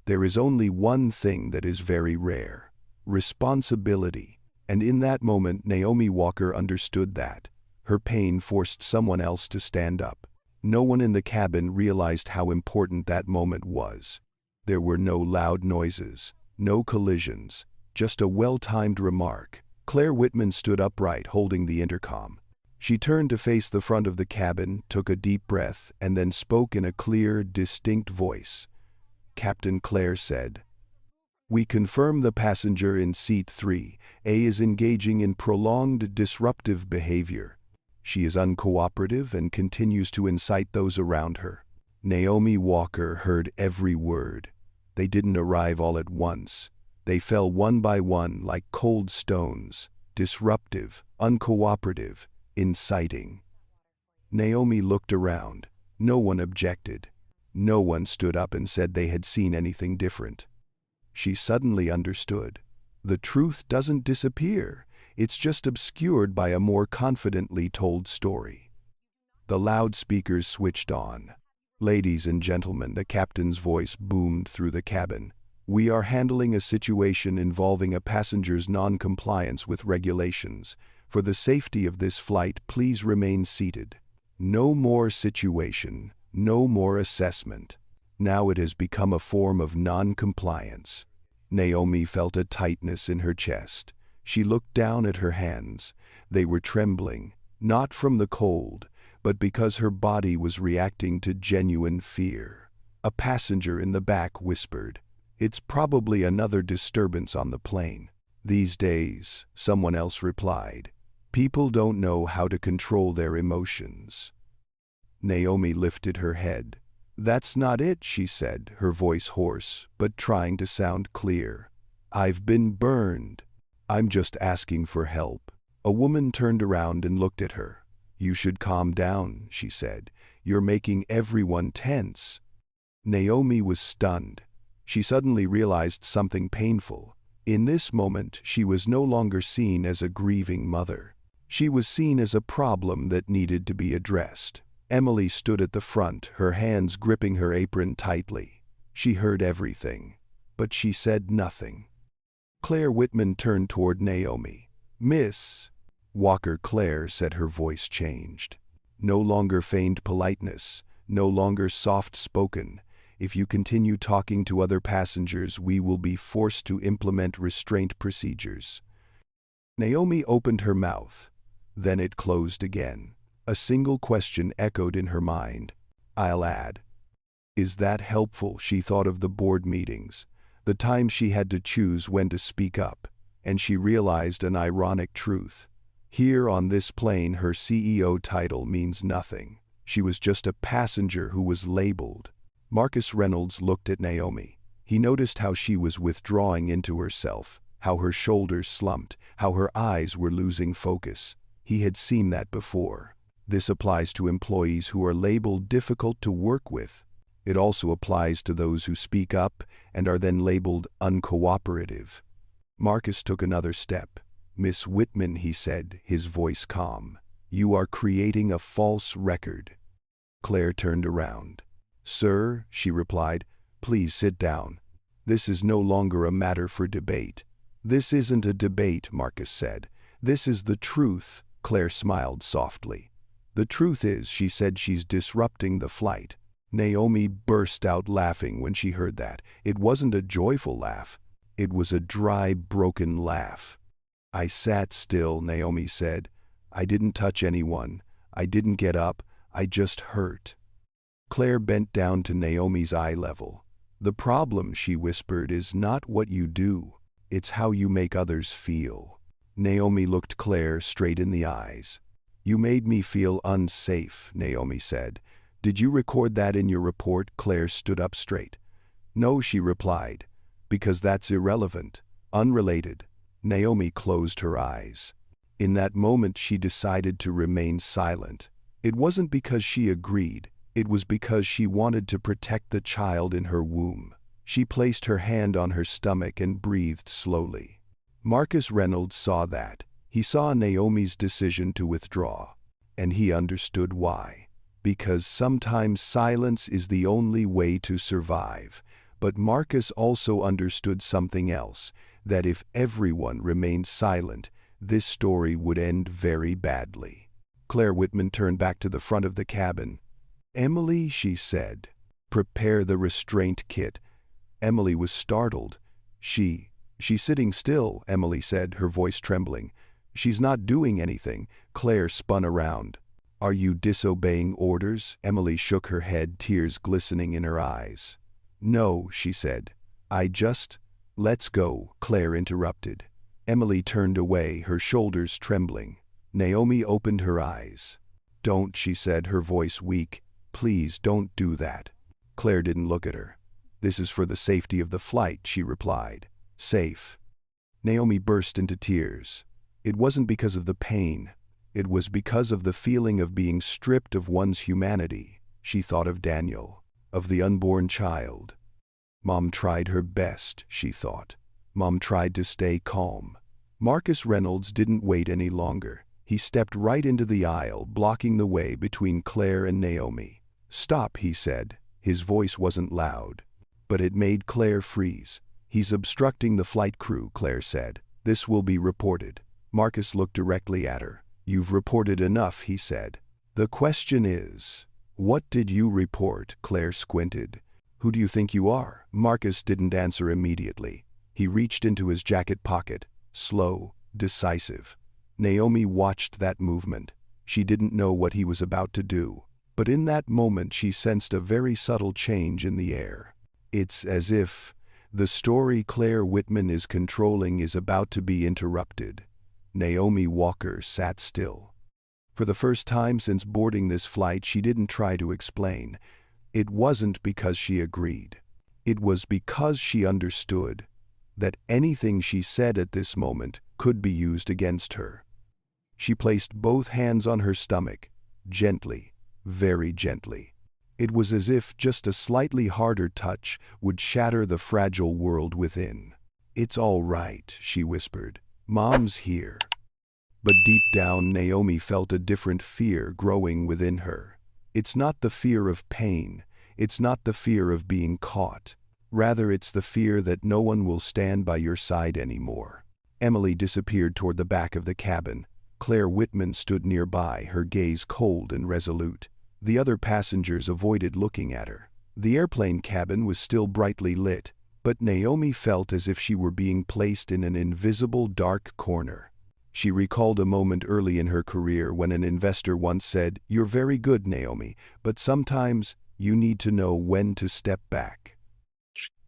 There is only one thing that is very rare: responsibility. And in that moment, Naomi Walker understood that. Her pain forced someone else to stand up. No one in the cabin realized how important that moment was. There were no loud noises, no collisions, just a well-timed remark. Claire Whitman stood upright, holding the intercom. She turned to face the front of the cabin, took a deep breath, and then spoke in a clear, distinct voice. Captain Claire said, "We confirm the passenger in seat 3A is engaging in prolonged disruptive behavior. She is uncooperative and continues to incite those around her." Naomi Walker heard every word. They didn't arrive all at once. They fell one by one like cold stones: disruptive, uncooperative, inciting. Naomi looked around. No one objected. No one stood up and said they had seen anything different. She suddenly understood. The truth doesn't disappear. It's just obscured by a more confidently told story. The loudspeakers switched on. "Ladies and gentlemen," the captain's voice boomed through the cabin. "We are handling a situation involving a passenger's non-compliance with regulations. For the safety of this flight, please remain seated. No more situation, no more assessment. Now it has become a form of non-compliance." Naomi felt a tightness in her chest. She looked down at her hands. They were trembling, not from the cold, but because her body was reacting to genuine fear. A passenger in the back whispered, "It's probably another disturbance on the plane." "These days," someone else replied, "people don't know how to control their emotions." Naomi lifted her head. "That's not it," she said, her voice hoarse, but trying to sound clear. "I've been burned. I'm just asking for help." A woman turned around and looked at her. "You should calm down," she said. "You're making everyone tense." Naomi was stunned. She suddenly realized something painful. In this moment, she was no longer seen as a grieving mother. She was seen as a problem that needed to be addressed. Emily stood at the front, her hands gripping her apron tightly. She heard everything, but she said nothing. Claire Whitman turned toward Naomi. "Miss Walker." Claire said, her voice changed. No longer feigned politeness, no longer soft-spoken. "If you continue talking to other passengers, we will be forced to implement restraint procedures." Naomi opened her mouth. Then it closed again. A single question echoed in her mind. "I'll add." Is that helpful? She thought of the board meetings, the time she had to choose when to speak up, and she realized an ironic truth. Here on this plane, her CEO title means nothing. She was just a passenger who was labeled. Marcus Reynolds looked at Naomi. He noticed how she was withdrawing into herself, how her shoulders slumped, how her eyes were losing focus. He had seen that before. This applies to employees who are labeled difficult to work with. It also applies to those who speak up and are then labeled uncooperative. Marcus took another step. "Miss Whitman," he said, his voice calm, "you are creating a false record." Claire turned around. "Sir," she replied, "please sit down. This is no longer a matter for debate." "This isn't a debate," Marcus said. "This is the truth." Claire smiled softly. "The truth is," she said, "she's disrupting the flight." Naomi burst out laughing when she heard that. It wasn't a joyful laugh. It was a dry, broken laugh. "I sat still," Naomi said. "I didn't touch anyone. I didn't get up. I just hurt." Claire bent down to Naomi's eye level. "The problem," she whispered, "is not what you do. It's how you make others feel." Naomi looked Claire straight in the eyes. "You made me feel unsafe," Naomi said. "Did you record that in your report?" Claire stood up straight. "No," she replied, "because that's irrelevant, unrelated." Naomi closed her eyes. In that moment, she decided to remain silent. It wasn't because she agreed. It was because she wanted to protect the child in her womb. She placed her hand on her stomach and breathed slowly. Marcus Reynolds saw that. He saw Naomi's decision to withdraw. And he understood why. Because sometimes silence is the only way to survive. But Marcus also understood something else, that if everyone remained silent, this story would end very badly. Claire Whitman turned back to the front of the cabin. "Emily," she said, "prepare the restraint kit." Emily was startled. She's sitting still," Emily said, her voice trembling. "She's not doing anything." Claire spun around. "Are you disobeying orders?" Emily shook her head, tears glistening in her eyes. "No," she said. "Let's go," Claire interrupted. Emily turned away, her shoulders trembling. Naomi opened her eyes. "Don't," she said, her voice weak. "Please don't do that." Claire didn't look at her. "This is for the safety of the flight," she replied. "Safe." Naomi burst into tears. It wasn't because of the pain. It was because of the feeling of being stripped of one's humanity. She thought of Daniel, of the unborn child. Mom tried her best, she thought. Mom tried to stay calm. Marcus Reynolds didn't wait any longer. He stepped right into the aisle, blocking the way between Claire and Naomi. "Stop," he said. His voice wasn't loud, but it made Claire freeze. "He's obstructing the flight crew," Claire said. "This will be reported." Marcus looked directly at her. "You've reported enough," he said. "The question is, what did you report?" Claire squinted. "Who do you think you are?" Marcus didn't answer immediately. He reached into his jacket pocket, slow, decisive. Naomi watched that movement. She didn't know what he was about to do. But in that moment she sensed a very subtle change in the air. It's as if the story Claire Whitman is controlling is about to be interrupted. Naomi Walker sat still. For the first time since boarding this flight, she didn't try to explain. It wasn't because she agreed. It was because she understood that anything she said at this moment could be used against her. She placed both hands on her stomach, gently, very gently. It was as if just a slightly harder touch would shatter the fragile world within. "It's all right," she whispered. "Mom's here." But deep down, Naomi felt a different fear growing within her. It's not the fear of pain, it's not the fear of being caught. Rather, it's the fear that no one will stand by your side anymore. Emily disappeared toward the back of the cabin. Claire Whitman stood nearby, her gaze cold and resolute. The other passengers avoided looking at her. The airplane cabin was still brightly lit, but Naomi felt as if she were being placed in an invisible dark corner. She recalled a moment early in her career when an investor once said, "You're very good, Naomi, but sometimes you need to know when to step back."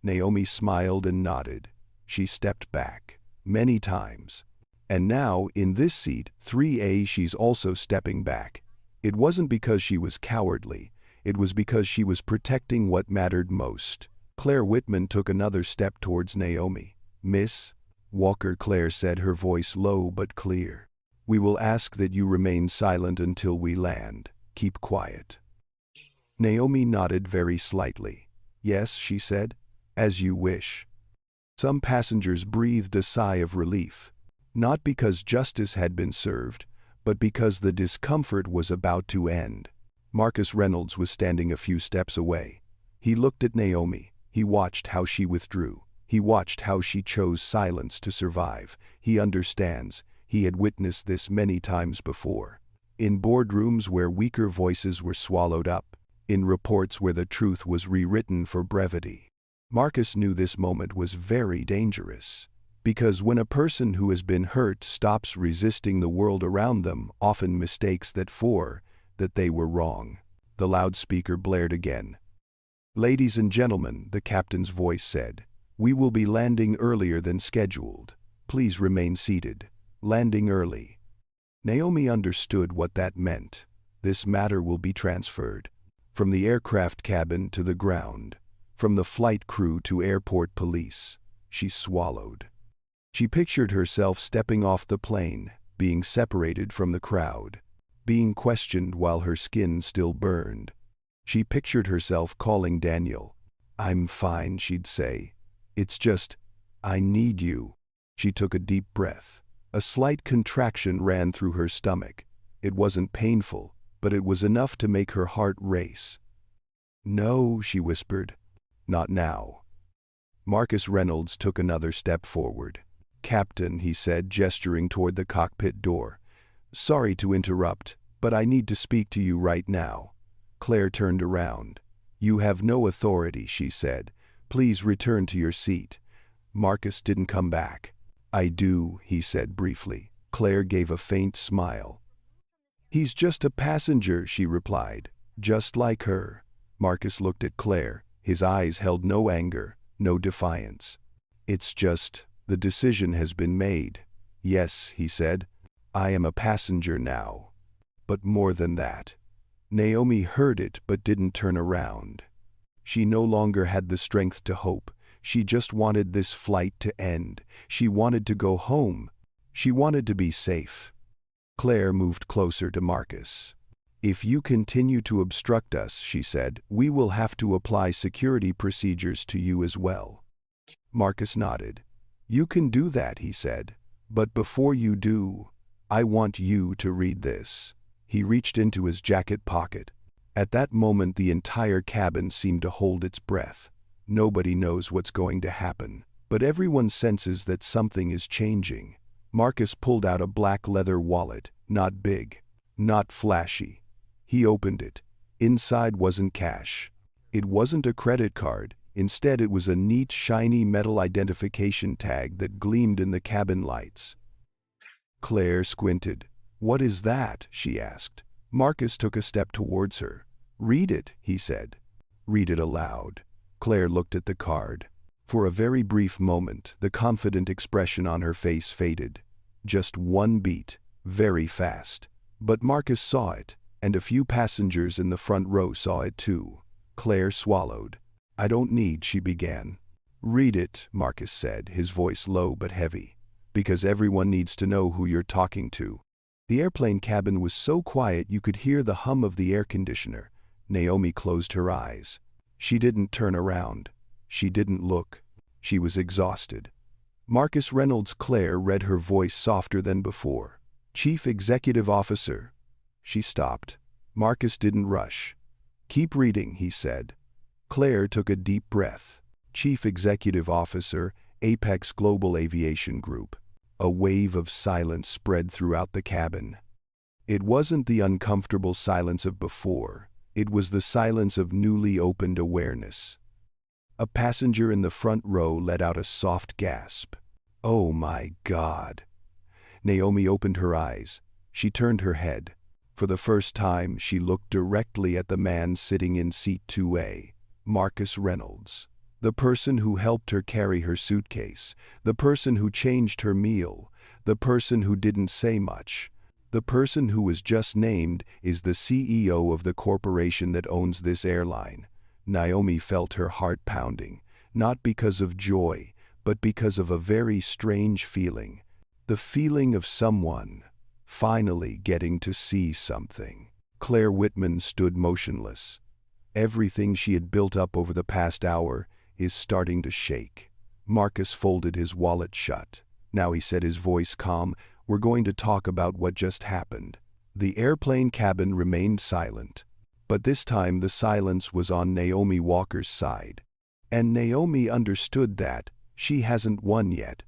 Naomi smiled and nodded. She stepped back, many times. And now, in this seat, 3A, she's also stepping back. It wasn't because she was cowardly, it was because she was protecting what mattered most. Claire Whitman took another step towards Naomi. "Miss Walker," Claire said, her voice low but clear. "We will ask that you remain silent until we land. Keep quiet." Naomi nodded very slightly. "Yes," she said, "as you wish." Some passengers breathed a sigh of relief. Not because justice had been served, but because the discomfort was about to end. Marcus Reynolds was standing a few steps away. He looked at Naomi. He watched how she withdrew. He watched how she chose silence to survive. He understands. He had witnessed this many times before. In boardrooms where weaker voices were swallowed up. In reports where the truth was rewritten for brevity. Marcus knew this moment was very dangerous. Because when a person who has been hurt stops resisting, the world around them often mistakes that they were wrong. The loudspeaker blared again. "Ladies and gentlemen," the captain's voice said, "we will be landing earlier than scheduled. Please remain seated. Landing early." Naomi understood what that meant. This matter will be transferred. From the aircraft cabin to the ground. From the flight crew to airport police. She swallowed. She pictured herself stepping off the plane, being separated from the crowd, being questioned while her skin still burned. She pictured herself calling Daniel. "I'm fine," she'd say. "It's just, I need you." She took a deep breath. A slight contraction ran through her stomach. It wasn't painful, but it was enough to make her heart race. "No," she whispered. "Not now." Marcus Reynolds took another step forward. "Captain," he said, gesturing toward the cockpit door. "Sorry to interrupt, but I need to speak to you right now." Claire turned around. "You have no authority," she said. "Please return to your seat." Marcus didn't come back. "I do," he said briefly. Claire gave a faint smile. "He's just a passenger," she replied. "Just like her." Marcus looked at Claire. His eyes held no anger, no defiance. "It's just, the decision has been made." "Yes," he said. "I am a passenger now." But more than that. Naomi heard it but didn't turn around. She no longer had the strength to hope. She just wanted this flight to end. She wanted to go home. She wanted to be safe. Claire moved closer to Marcus. "If you continue to obstruct us," she said, "we will have to apply security procedures to you as well." Marcus nodded. "You can do that," he said. "But before you do, I want you to read this." He reached into his jacket pocket. At that moment, the entire cabin seemed to hold its breath. Nobody knows what's going to happen, but everyone senses that something is changing. Marcus pulled out a black leather wallet, not big, not flashy. He opened it. Inside wasn't cash. It wasn't a credit card. Instead, it was a neat, shiny metal identification tag that gleamed in the cabin lights. Claire squinted. "What is that?" she asked. Marcus took a step towards her. "Read it," he said. "Read it aloud." Claire looked at the card. For a very brief moment, the confident expression on her face faded. Just one beat, very fast. But Marcus saw it, and a few passengers in the front row saw it too. Claire swallowed. "I don't need," she began. "Read it," Marcus said, his voice low but heavy. "Because everyone needs to know who you're talking to." The airplane cabin was so quiet you could hear the hum of the air conditioner. Naomi closed her eyes. She didn't turn around. She didn't look. She was exhausted. Marcus Reynolds. Claire read, her voice softer than before. Chief Executive Officer. She stopped. Marcus didn't rush. Keep reading, he said. Claire took a deep breath. Chief Executive Officer, Apex Global Aviation Group. A wave of silence spread throughout the cabin. It wasn't the uncomfortable silence of before. It was the silence of newly opened awareness. A passenger in the front row let out a soft gasp. Oh my God. Naomi opened her eyes. She turned her head. For the first time, she looked directly at the man sitting in seat 2A, Marcus Reynolds. The person who helped her carry her suitcase, the person who changed her meal, the person who didn't say much. The person who was just named is the CEO of the corporation that owns this airline. Naomi felt her heart pounding, not because of joy, but because of a very strange feeling. The feeling of someone finally getting to see something. Claire Whitman stood motionless. Everything she had built up over the past hour is starting to shake. Marcus folded his wallet shut. Now, he said, his voice calm, we're going to talk about what just happened. The airplane cabin remained silent. But this time the silence was on Naomi Walker's side. And Naomi understood that she hasn't won yet.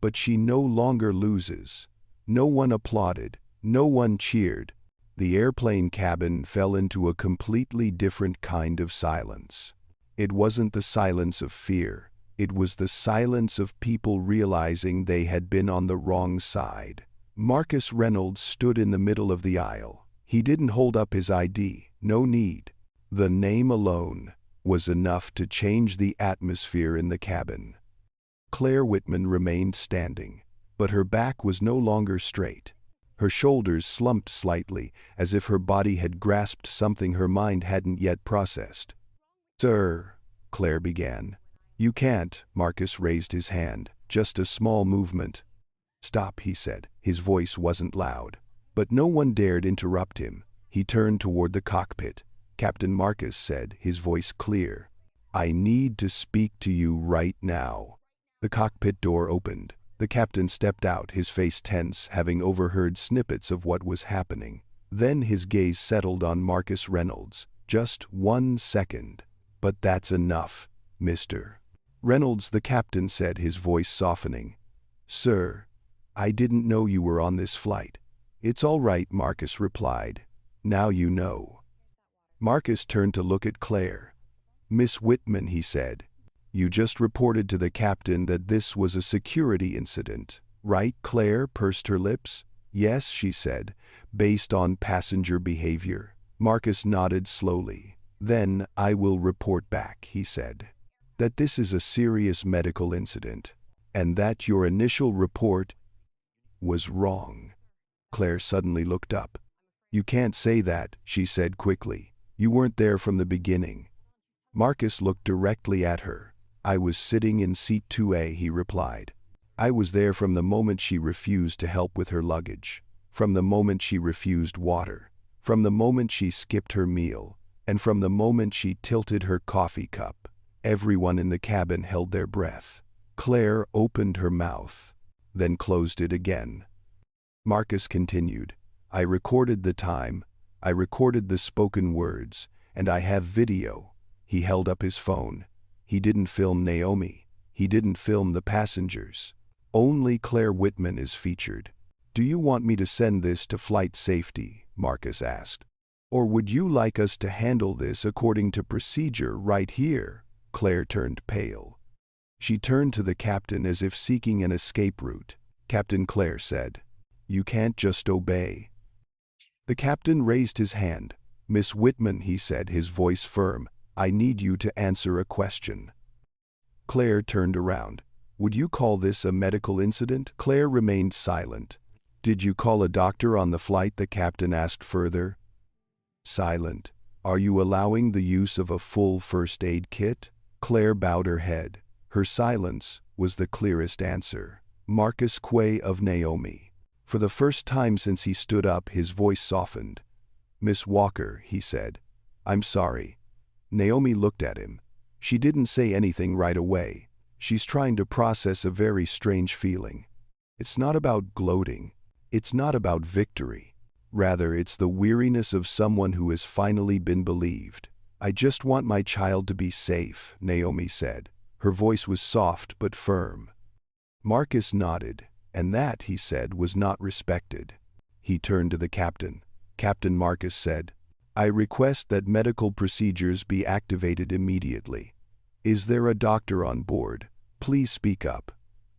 But she no longer loses. No one applauded. No one cheered. The airplane cabin fell into a completely different kind of silence. It wasn't the silence of fear. It was the silence of people realizing they had been on the wrong side. Marcus Reynolds stood in the middle of the aisle. He didn't hold up his ID. No need. The name alone was enough to change the atmosphere in the cabin. Claire Whitman remained standing, but her back was no longer straight. Her shoulders slumped slightly, as if her body had grasped something her mind hadn't yet processed. Sir, Claire began. You can't, Marcus raised his hand. Just a small movement. Stop, he said. His voice wasn't loud. But no one dared interrupt him. He turned toward the cockpit. Captain Marcus said, his voice clear. I need to speak to you right now. The cockpit door opened. The captain stepped out, his face tense, having overheard snippets of what was happening. Then his gaze settled on Marcus Reynolds. Just 1 second. But that's enough, Mr. Reynolds, the captain said, his voice softening. Sir, I didn't know you were on this flight. It's all right, Marcus replied. Now you know. Marcus turned to look at Claire. Miss Whitman, he said. You just reported to the captain that this was a security incident, right? Claire pursed her lips. Yes, she said, based on passenger behavior. Marcus nodded slowly. Then, I will report back, he said, that this is a serious medical incident, and that your initial report was wrong. Claire suddenly looked up. You can't say that, she said quickly. You weren't there from the beginning. Marcus looked directly at her. I was sitting in seat 2A, he replied. I was there from the moment she refused to help with her luggage, from the moment she refused water, from the moment she skipped her meal, and from the moment she tilted her coffee cup. Everyone in the cabin held their breath. Claire opened her mouth, then closed it again. Marcus continued. I recorded the time, I recorded the spoken words, and I have video. He held up his phone. He didn't film Naomi. He didn't film the passengers. Only Claire Whitman is featured. Do you want me to send this to flight safety? Marcus asked. Or would you like us to handle this according to procedure right here? Claire turned pale. She turned to the captain as if seeking an escape route. Captain, Claire said. You can't just obey. The captain raised his hand. Miss Whitman, he said, his voice firm. I need you to answer a question. Claire turned around. Would you call this a medical incident? Claire remained silent. Did you call a doctor on the flight? The captain asked further. Silent. Are you allowing the use of a full first aid kit? Claire bowed her head. Her silence was the clearest answer. Marcus Quay of Naomi. For the first time since he stood up, his voice softened. "Miss Walker," he said. "I'm sorry." Naomi looked at him. She didn't say anything right away. She's trying to process a very strange feeling. It's not about gloating. It's not about victory. Rather, it's the weariness of someone who has finally been believed. "I just want my child to be safe," Naomi said. Her voice was soft but firm. Marcus nodded, and that, he said, was not respected. He turned to the captain. "Captain," Marcus said, "I request that medical procedures be activated immediately. Is there a doctor on board? Please speak up."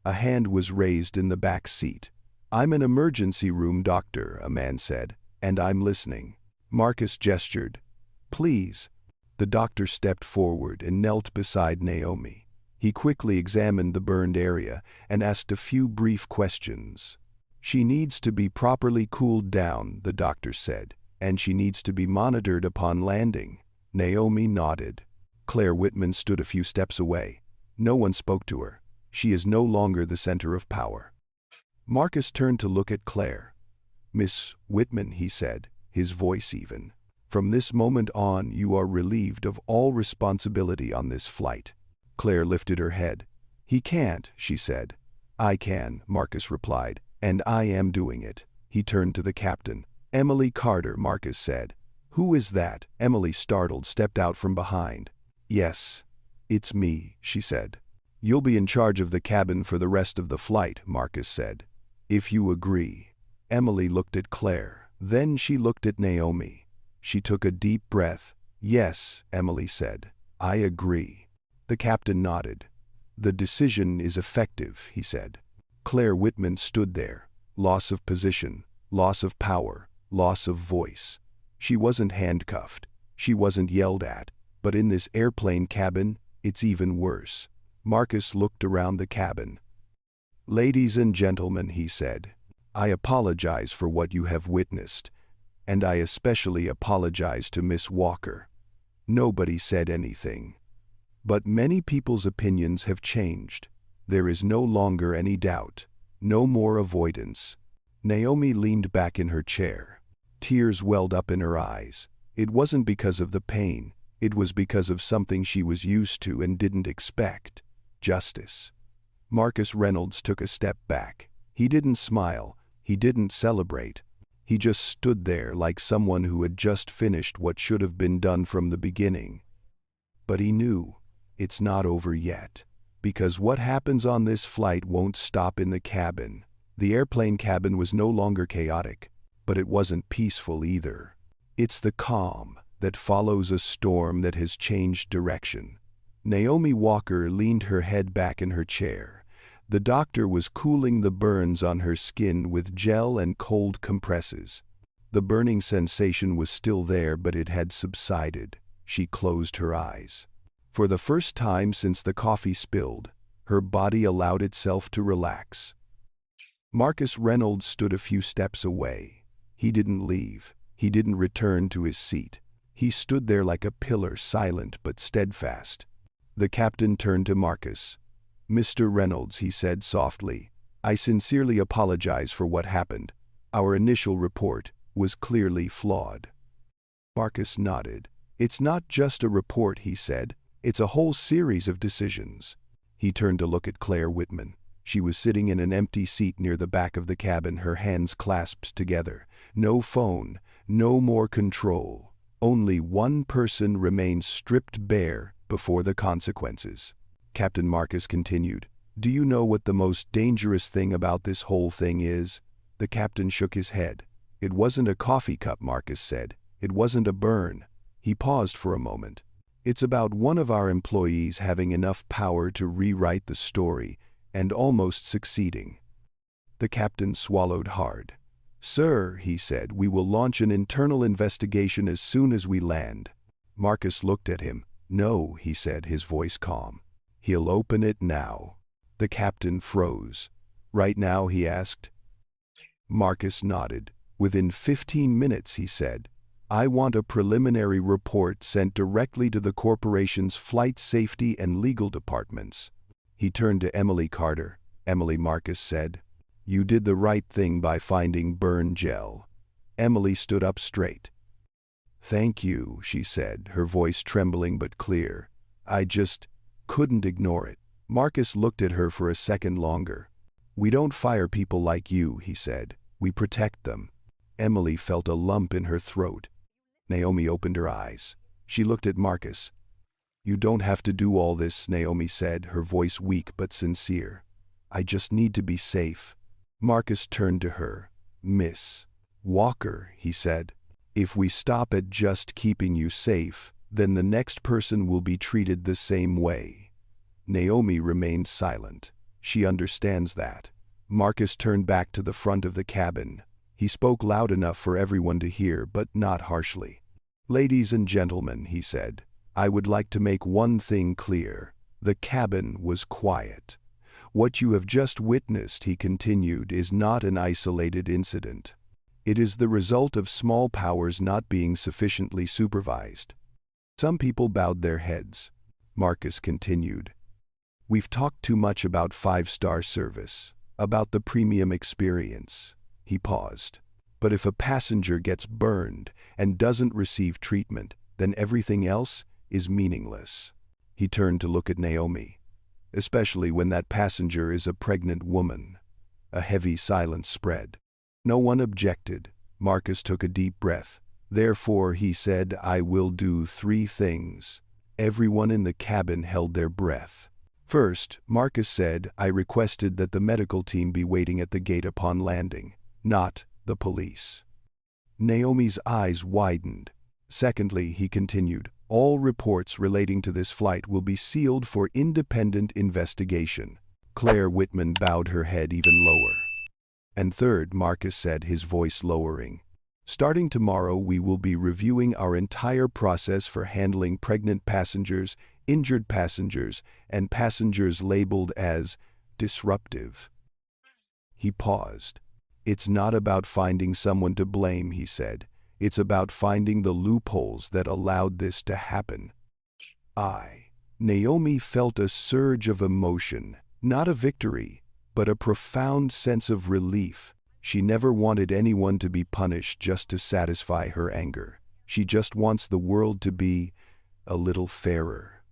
A hand was raised in the back seat. "I'm an emergency room doctor," a man said, "and I'm listening." Marcus gestured. "Please." The doctor stepped forward and knelt beside Naomi. He quickly examined the burned area and asked a few brief questions. "She needs to be properly cooled down," the doctor said, "and she needs to be monitored upon landing." Naomi nodded. Claire Whitman stood a few steps away. No one spoke to her. She is no longer the center of power. Marcus turned to look at Claire. "Miss Whitman," he said, his voice even, "from this moment on you are relieved of all responsibility on this flight." Claire lifted her head. "He can't," she said. "I can," Marcus replied, "and I am doing it." He turned to the captain. "Emily Carter," Marcus said. "Who is that?" Emily, startled, stepped out from behind. "Yes, it's me," she said. "You'll be in charge of the cabin for the rest of the flight," Marcus said. "If you agree." Emily looked at Claire. Then she looked at Naomi. She took a deep breath. "Yes," Emily said. "I agree." The captain nodded. "The decision is effective," he said. Claire Whitman stood there. Loss of position, loss of power, loss of voice. She wasn't handcuffed. She wasn't yelled at. But in this airplane cabin, it's even worse. Marcus looked around the cabin. "Ladies and gentlemen," he said, "I apologize for what you have witnessed, and I especially apologize to Miss Walker." Nobody said anything. But many people's opinions have changed. There is no longer any doubt, no more avoidance. Naomi leaned back in her chair. Tears welled up in her eyes. It wasn't because of the pain. It was because of something she was used to and didn't expect. Justice. Marcus Reynolds took a step back. He didn't smile. He didn't celebrate. He just stood there like someone who had just finished what should have been done from the beginning. But he knew. It's not over yet. Because what happens on this flight won't stop in the cabin. The airplane cabin was no longer chaotic, but it wasn't peaceful either. It's the calm that follows a storm that has changed direction. Naomi Walker leaned her head back in her chair. The doctor was cooling the burns on her skin with gel and cold compresses. The burning sensation was still there, but it had subsided. She closed her eyes. For the first time since the coffee spilled, her body allowed itself to relax. Marcus Reynolds stood a few steps away. He didn't leave. He didn't return to his seat. He stood there like a pillar, silent but steadfast. The captain turned to Marcus. "Mr. Reynolds," he said softly, "I sincerely apologize for what happened. Our initial report was clearly flawed." Marcus nodded. "It's not just a report," he said. "It's a whole series of decisions." He turned to look at Claire Whitman. She was sitting in an empty seat near the back of the cabin, her hands clasped together. No phone, no more control. Only one person remained stripped bare before the consequences. Captain Marcus continued, "Do you know what the most dangerous thing about this whole thing is?" The captain shook his head. "It wasn't a coffee cup," Marcus said. "It wasn't a burn." He paused for a moment. "It's about one of our employees having enough power to rewrite the story and almost succeeding." The captain swallowed hard. "Sir," he said, "we will launch an internal investigation as soon as we land." Marcus looked at him. "No," he said, his voice calm. "He'll open it now." The captain froze. "Right now?" he asked. Marcus nodded. "Within 15 minutes, he said. I want a preliminary report sent directly to the corporation's flight safety and legal departments." He turned to Emily Carter. "Emily," Marcus said, You did the right thing by finding burn gel. Emily stood up straight. Thank you, she said, her voice trembling but clear. I just couldn't ignore it. Marcus looked at her for a second longer. We don't fire people like you, he said. We protect them. Emily felt a lump in her throat. Naomi opened her eyes. She looked at Marcus. You don't have to do all this, Naomi said, her voice weak but sincere. I just need to be safe. Marcus turned to her. Miss Walker, he said. If we stop at just keeping you safe, then the next person will be treated the same way. Naomi remained silent. She understands that. Marcus turned back to the front of the cabin. He spoke loud enough for everyone to hear, but not harshly. Ladies and gentlemen, he said, I would like to make one thing clear. The cabin was quiet. What you have just witnessed, he continued, is not an isolated incident. It is the result of small powers not being sufficiently supervised. Some people bowed their heads. Marcus continued. We've talked too much about five-star service, about the premium experience. He paused. But if a passenger gets burned and doesn't receive treatment, then everything else is meaningless. He turned to look at Naomi, especially when that passenger is a pregnant woman. A heavy silence spread. No one objected. Marcus took a deep breath. Therefore, he said, I will do 3 things. Everyone in the cabin held their breath. First, Marcus said, I requested that the medical team be waiting at the gate upon landing, not the police. Naomi's eyes widened. Secondly, he continued, all reports relating to this flight will be sealed for independent investigation. Claire Whitman bowed her head even lower. And third, Marcus said, his voice lowering, starting tomorrow we will be reviewing our entire process for handling pregnant passengers, injured passengers, and passengers labeled as disruptive. He paused. It's not about finding someone to blame, he said. It's about finding the loopholes that allowed this to happen. Naomi felt a surge of emotion, not a victory, but a profound sense of relief. She never wanted anyone to be punished just to satisfy her anger. She just wants the world to be a little fairer.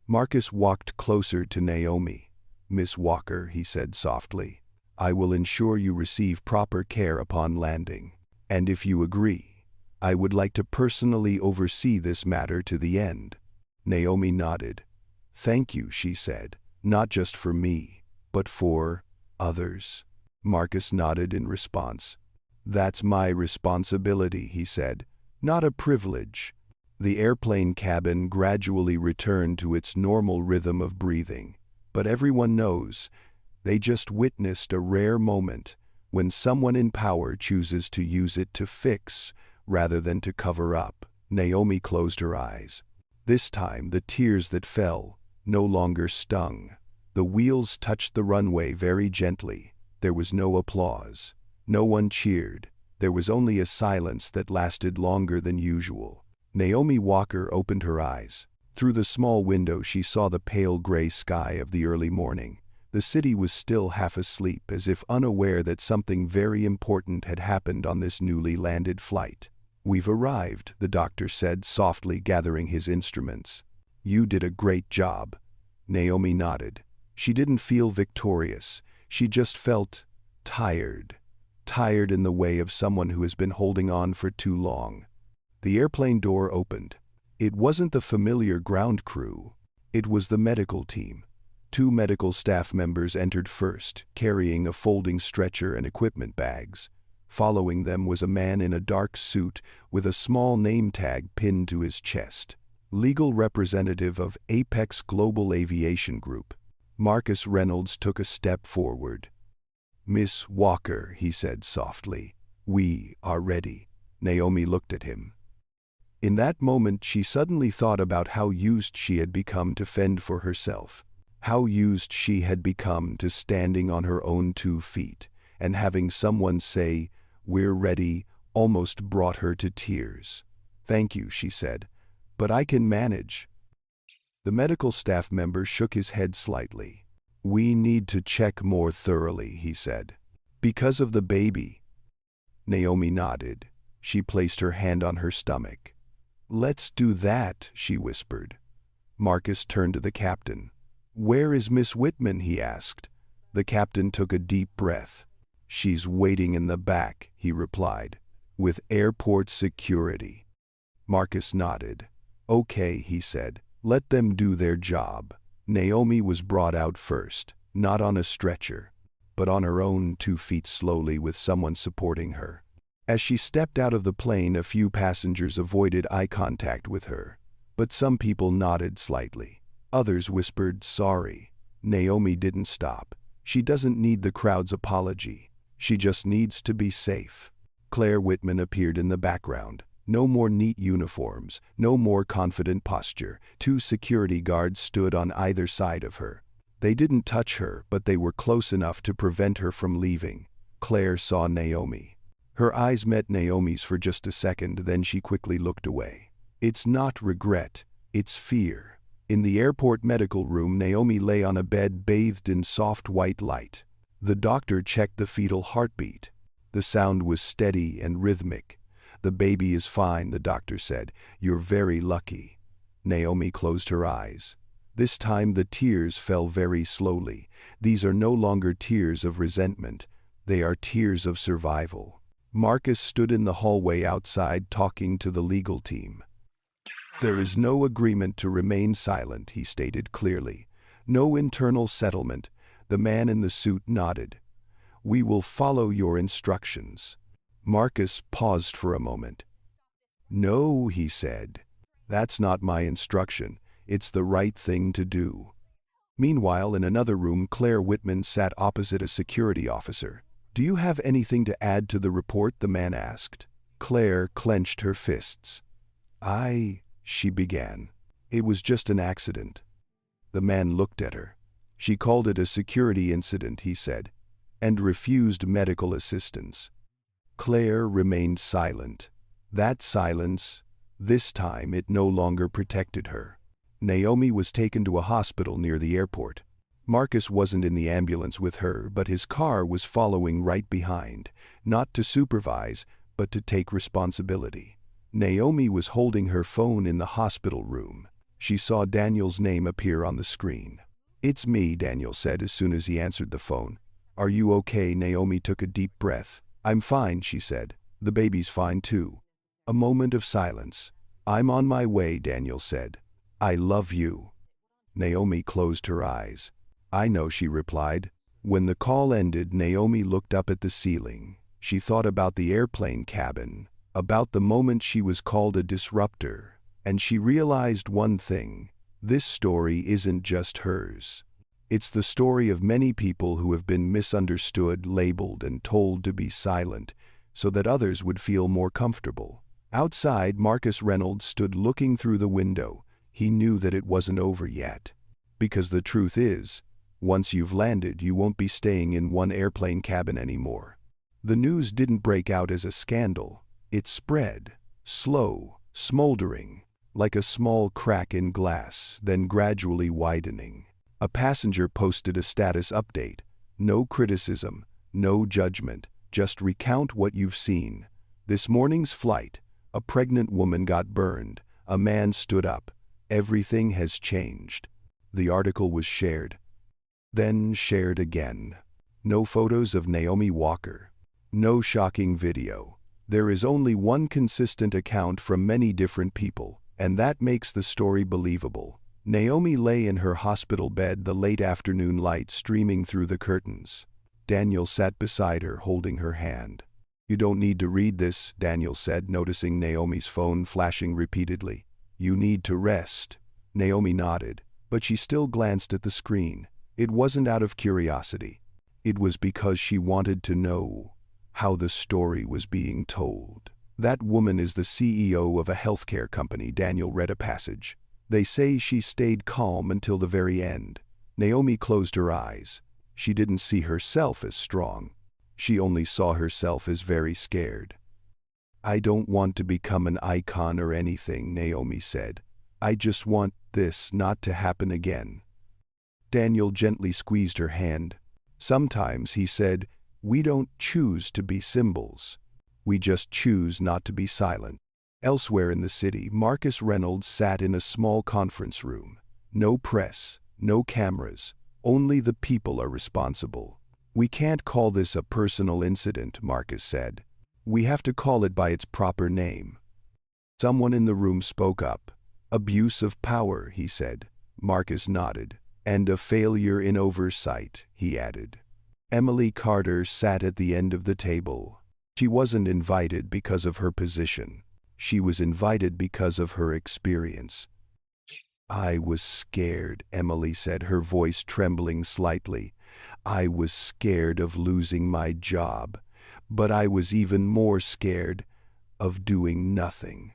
Marcus walked closer to Naomi. Miss Walker, he said softly, I will ensure you receive proper care upon landing. And if you agree, I would like to personally oversee this matter to the end. Naomi nodded. Thank you, she said, not just for me, but for others. Marcus nodded in response. That's my responsibility, he said, not a privilege. The airplane cabin gradually returned to its normal rhythm of breathing. But everyone knows, they just witnessed a rare moment when someone in power chooses to use it to fix rather than to cover up. Naomi closed her eyes. This time the tears that fell no longer stung. The wheels touched the runway very gently. There was no applause. No one cheered. There was only a silence that lasted longer than usual. Naomi Walker opened her eyes. Through the small window she saw the pale gray sky of the early morning. The city was still half asleep, as if unaware that something very important had happened on this newly landed flight. We've arrived, the doctor said softly, gathering his instruments. You did a great job. Naomi nodded. She didn't feel victorious. She just felt tired. Tired in the way of someone who has been holding on for too long. The airplane door opened. It wasn't the familiar ground crew. It was the medical team. 2 medical staff members entered first, carrying a folding stretcher and equipment bags. Following them was a man in a dark suit with a small name tag pinned to his chest. Legal representative of Apex Global Aviation Group. Marcus Reynolds took a step forward. Miss Walker, he said softly, we are ready. Naomi looked at him. In that moment she suddenly thought about how used she had become to fend for herself. How used she had become to standing on her own 2 feet, and having someone say, we're ready, almost brought her to tears. Thank you, she said, but I can manage. The medical staff member shook his head slightly. We need to check more thoroughly, he said. Because of the baby. Naomi nodded. She placed her hand on her stomach. Let's do that, she whispered. Marcus turned to the captain. Where is Miss Whitman? He asked. The captain took a deep breath. She's waiting in the back, he replied, with airport security. Marcus nodded. Okay, he said. Let them do their job. Naomi was brought out first, not on a stretcher, but on her own 2 feet slowly with someone supporting her. As she stepped out of the plane, a few passengers avoided eye contact with her, but some people nodded slightly. Others whispered, sorry. Naomi didn't stop. She doesn't need the crowd's apology. She just needs to be safe. Claire Whitman appeared in the background. No more neat uniforms, no more confident posture. 2 security guards stood on either side of her. They didn't touch her, but they were close enough to prevent her from leaving. Claire saw Naomi. Her eyes met Naomi's for just a second, then she quickly looked away. It's not regret, it's fear. In the airport medical room, Naomi lay on a bed bathed in soft white light. The doctor checked the fetal heartbeat. The sound was steady and rhythmic. The baby is fine, the doctor said. You're very lucky. Naomi closed her eyes. This time the tears fell very slowly. These are no longer tears of resentment. They are tears of survival. Marcus stood in the hallway outside talking to the legal team. There is no agreement to remain silent, he stated clearly. No internal settlement. The man in the suit nodded. We will follow your instructions. Marcus paused for a moment. No, he said. That's not my instruction. It's the right thing to do. Meanwhile, in another room, Claire Whitman sat opposite a security officer. Do you have anything to add to the report? The man asked. Claire clenched her fists. She began. It was just an accident. The man looked at her. She called it a security incident, he said, and refused medical assistance. Claire remained silent. That silence, this time it no longer protected her. Naomi was taken to a hospital near the airport. Marcus wasn't in the ambulance with her, but his car was following right behind, not to supervise, but to take responsibility. Naomi was holding her phone in the hospital room. She saw Daniel's name appear on the screen. It's me, Daniel said as soon as he answered the phone. Are you okay? Naomi took a deep breath. I'm fine, she said. The baby's fine too. A moment of silence. I'm on my way, Daniel said. I love you. Naomi closed her eyes. I know, she replied. When the call ended, Naomi looked up at the ceiling. She thought about the airplane cabin, about the moment she was called a disruptor, and she realized one thing. This story isn't just hers. It's the story of many people who have been misunderstood, labeled, and told to be silent, so that others would feel more comfortable. Outside, Marcus Reynolds stood looking through the window. He knew that it wasn't over yet. Because the truth is, once you've landed, you won't be staying in one airplane cabin anymore. The news didn't break out as a scandal. It spread, slow, smoldering, like a small crack in glass, then gradually widening. A passenger posted a status update. No criticism, no judgment, just recount what you've seen. This morning's flight, a pregnant woman got burned, a man stood up. Everything has changed. The article was shared, then shared again. No photos of Naomi Walker. No shocking video. There is only one consistent account from many different people, and that makes the story believable. Naomi lay in her hospital bed, the late afternoon light streaming through the curtains. Daniel sat beside her, holding her hand. You don't need to read this, Daniel said, noticing Naomi's phone flashing repeatedly. You need to rest. Naomi nodded, but she still glanced at the screen. It wasn't out of curiosity. It was because she wanted to know how the story was being told. That woman is the CEO of a healthcare company, Daniel read a passage. They say she stayed calm until the very end. Naomi closed her eyes. She didn't see herself as strong. She only saw herself as very scared. I don't want to become an icon or anything, Naomi said. I just want this not to happen again. Daniel gently squeezed her hand. Sometimes, he said, We don't choose to be symbols. We just choose not to be silent. Elsewhere in the city, Marcus Reynolds sat in a small conference room. No press, no cameras, only the people are responsible. We can't call this a personal incident, Marcus said. We have to call it by its proper name. Someone in the room spoke up. Abuse of power, he said. Marcus nodded. And a failure in oversight, he added. Emily Carter sat at the end of the table. She wasn't invited because of her position. She was invited because of her experience. I was scared, Emily said, her voice trembling slightly. I was scared of losing my job, but I was even more scared of doing nothing.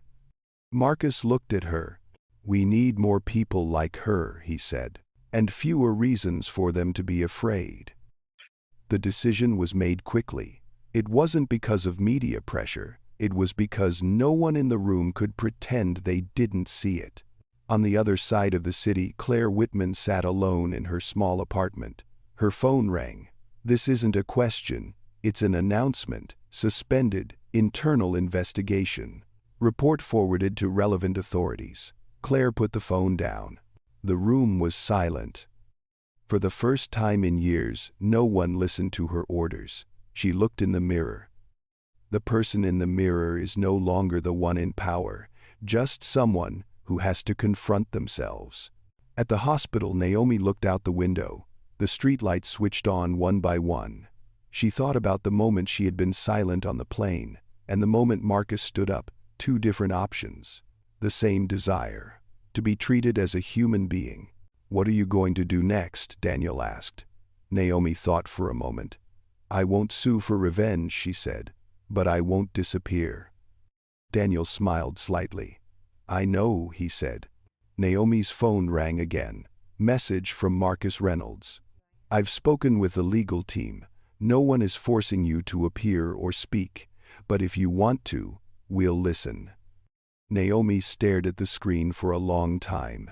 Marcus looked at her. We need more people like her, he said, and fewer reasons for them to be afraid. The decision was made quickly. It wasn't because of media pressure. It was because no one in the room could pretend they didn't see it. On the other side of the city, Claire Whitman sat alone in her small apartment. Her phone rang. This isn't a question, it's an announcement. Suspended, internal investigation. Report forwarded to relevant authorities. Claire put the phone down. The room was silent. For the first time in years, no one listened to her orders. She looked in the mirror. The person in the mirror is no longer the one in power, just someone who has to confront themselves. At the hospital, Naomi looked out the window. The streetlights switched on one by one. She thought about the moment she had been silent on the plane, and the moment Marcus stood up. Two different options. The same desire. To be treated as a human being. What are you going to do next? Daniel asked. Naomi thought for a moment. I won't sue for revenge, she said, but I won't disappear. Daniel smiled slightly. I know, he said. Naomi's phone rang again. Message from Marcus Reynolds. I've spoken with the legal team. No one is forcing you to appear or speak, but if you want to, we'll listen. Naomi stared at the screen for a long time.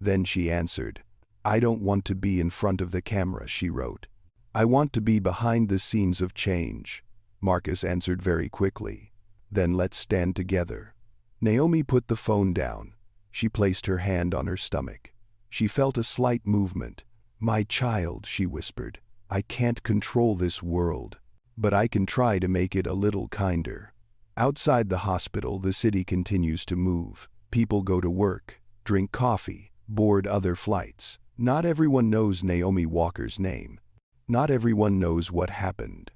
Then she answered. I don't want to be in front of the camera, she wrote. I want to be behind the scenes of change. Marcus answered very quickly. Then let's stand together. Naomi put the phone down. She placed her hand on her stomach. She felt a slight movement. My child, she whispered. I can't control this world, but I can try to make it a little kinder. Outside the hospital, the city continues to move. People go to work, drink coffee, board other flights. Not everyone knows Naomi Walker's name. Not everyone knows what happened.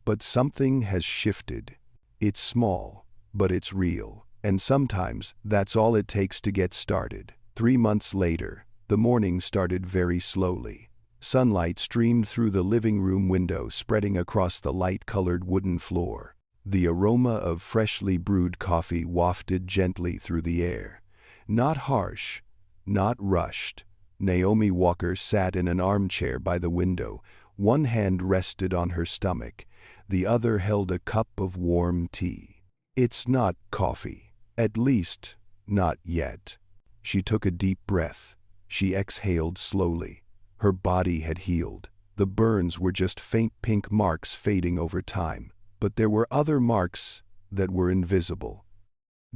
But something has shifted. It's small, but it's real. And sometimes that's all it takes to get started. 3 months later, the morning started very slowly. Sunlight streamed through the living room window, spreading across the light-colored wooden floor. The aroma of freshly brewed coffee wafted gently through the air. Not harsh, not rushed. Naomi Walker sat in an armchair by the window. One hand rested on her stomach. The other held a cup of warm tea. It's not coffee. At least, not yet. She took a deep breath. She exhaled slowly. Her body had healed. The burns were just faint pink marks fading over time. But there were other marks that were invisible.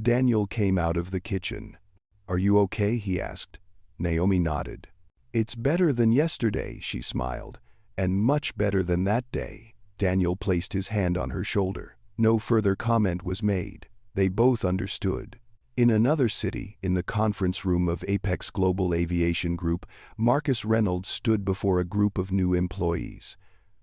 Daniel came out of the kitchen. Are you okay? He asked. Naomi nodded. It's better than yesterday, she smiled. And much better than that day. Daniel placed his hand on her shoulder. No further comment was made. They both understood. In another city, in the conference room of Apex Global Aviation Group, Marcus Reynolds stood before a group of new employees.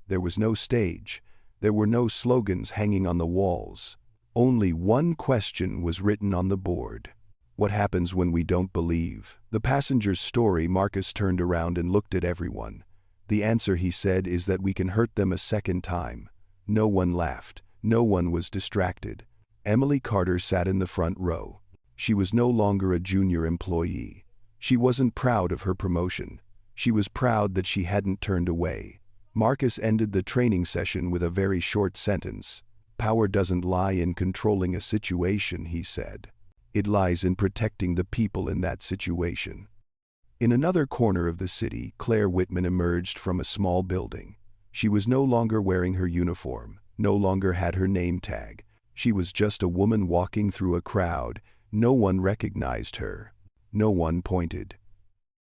There was no stage. There were no slogans hanging on the walls. Only one question was written on the board. What happens when we don't believe? The passenger's story. Marcus turned around and looked at everyone. The answer, he said, is that we can hurt them a second time. No one laughed. No one was distracted. Emily Carter sat in the front row. She was no longer a junior employee. She wasn't proud of her promotion. She was proud that she hadn't turned away. Marcus ended the training session with a very short sentence. Power doesn't lie in controlling a situation, he said. It lies in protecting the people in that situation. In another corner of the city, Claire Whitman emerged from a small building. She was no longer wearing her uniform, no longer had her name tag. She was just a woman walking through a crowd. No one recognized her. No one pointed.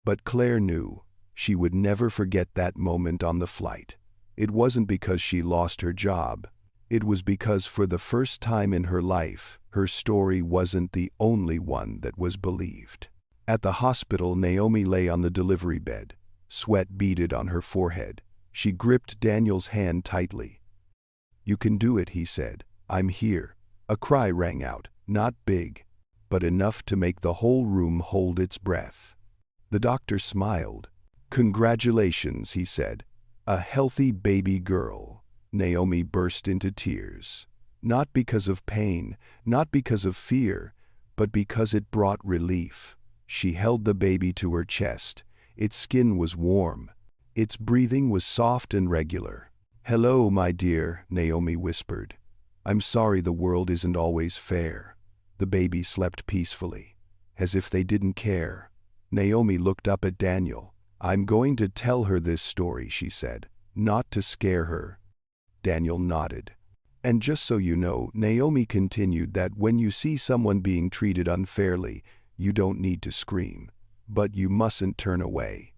But Claire knew. She would never forget that moment on the flight. It wasn't because she lost her job. It was because for the first time in her life, her story wasn't the only one that was believed. At the hospital, Naomi lay on the delivery bed. Sweat beaded on her forehead. She gripped Daniel's hand tightly. "You can do it," he said. "I'm here." A cry rang out, not big, but enough to make the whole room hold its breath. The doctor smiled. "Congratulations," he said. "A healthy baby girl." Naomi burst into tears. Not because of pain, not because of fear, but because it brought relief. She held the baby to her chest. Its skin was warm. Its breathing was soft and regular. "Hello, my dear," Naomi whispered. "I'm sorry the world isn't always fair." The baby slept peacefully, as if they didn't care. Naomi looked up at Daniel. "I'm going to tell her this story," she said, "not to scare her." Daniel nodded. "And just so you know," Naomi continued, "that when you see someone being treated unfairly, you don't need to scream. But you mustn't turn away."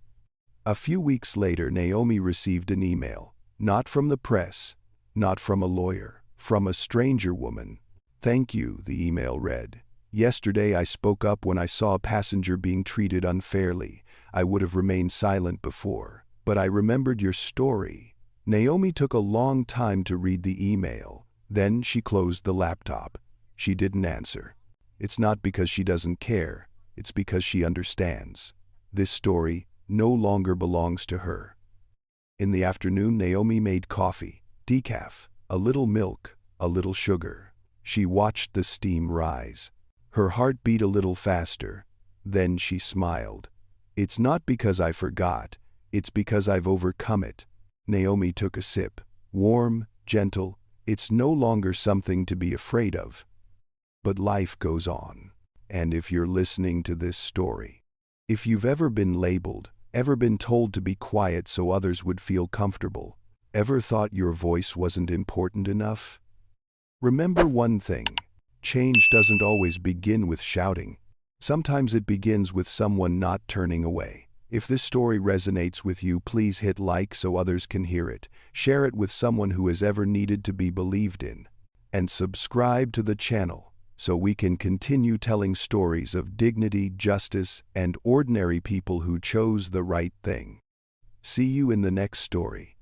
A few weeks later, Naomi received an email. Not from the press, not from a lawyer, from a stranger woman. "Thank you," the email read. "Yesterday I spoke up when I saw a passenger being treated unfairly. I would have remained silent before, but I remembered your story." Naomi took a long time to read the email. Then she closed the laptop. She didn't answer. It's not because she doesn't care. It's because she understands. This story no longer belongs to her. In the afternoon, Naomi made coffee, decaf, a little milk, a little sugar. She watched the steam rise. Her heart beat a little faster. Then she smiled. "It's not because I forgot. It's because I've overcome it." Naomi took a sip. Warm, gentle. It's no longer something to be afraid of. But life goes on. And if you're listening to this story, if you've ever been labeled, ever been told to be quiet so others would feel comfortable, ever thought your voice wasn't important enough, remember one thing. Change doesn't always begin with shouting. Sometimes it begins with someone not turning away. If this story resonates with you, please hit like so others can hear it. Share it with someone who has ever needed to be believed in. And subscribe to the channel so we can continue telling stories of dignity, justice, and ordinary people who chose the right thing. See you in the next story.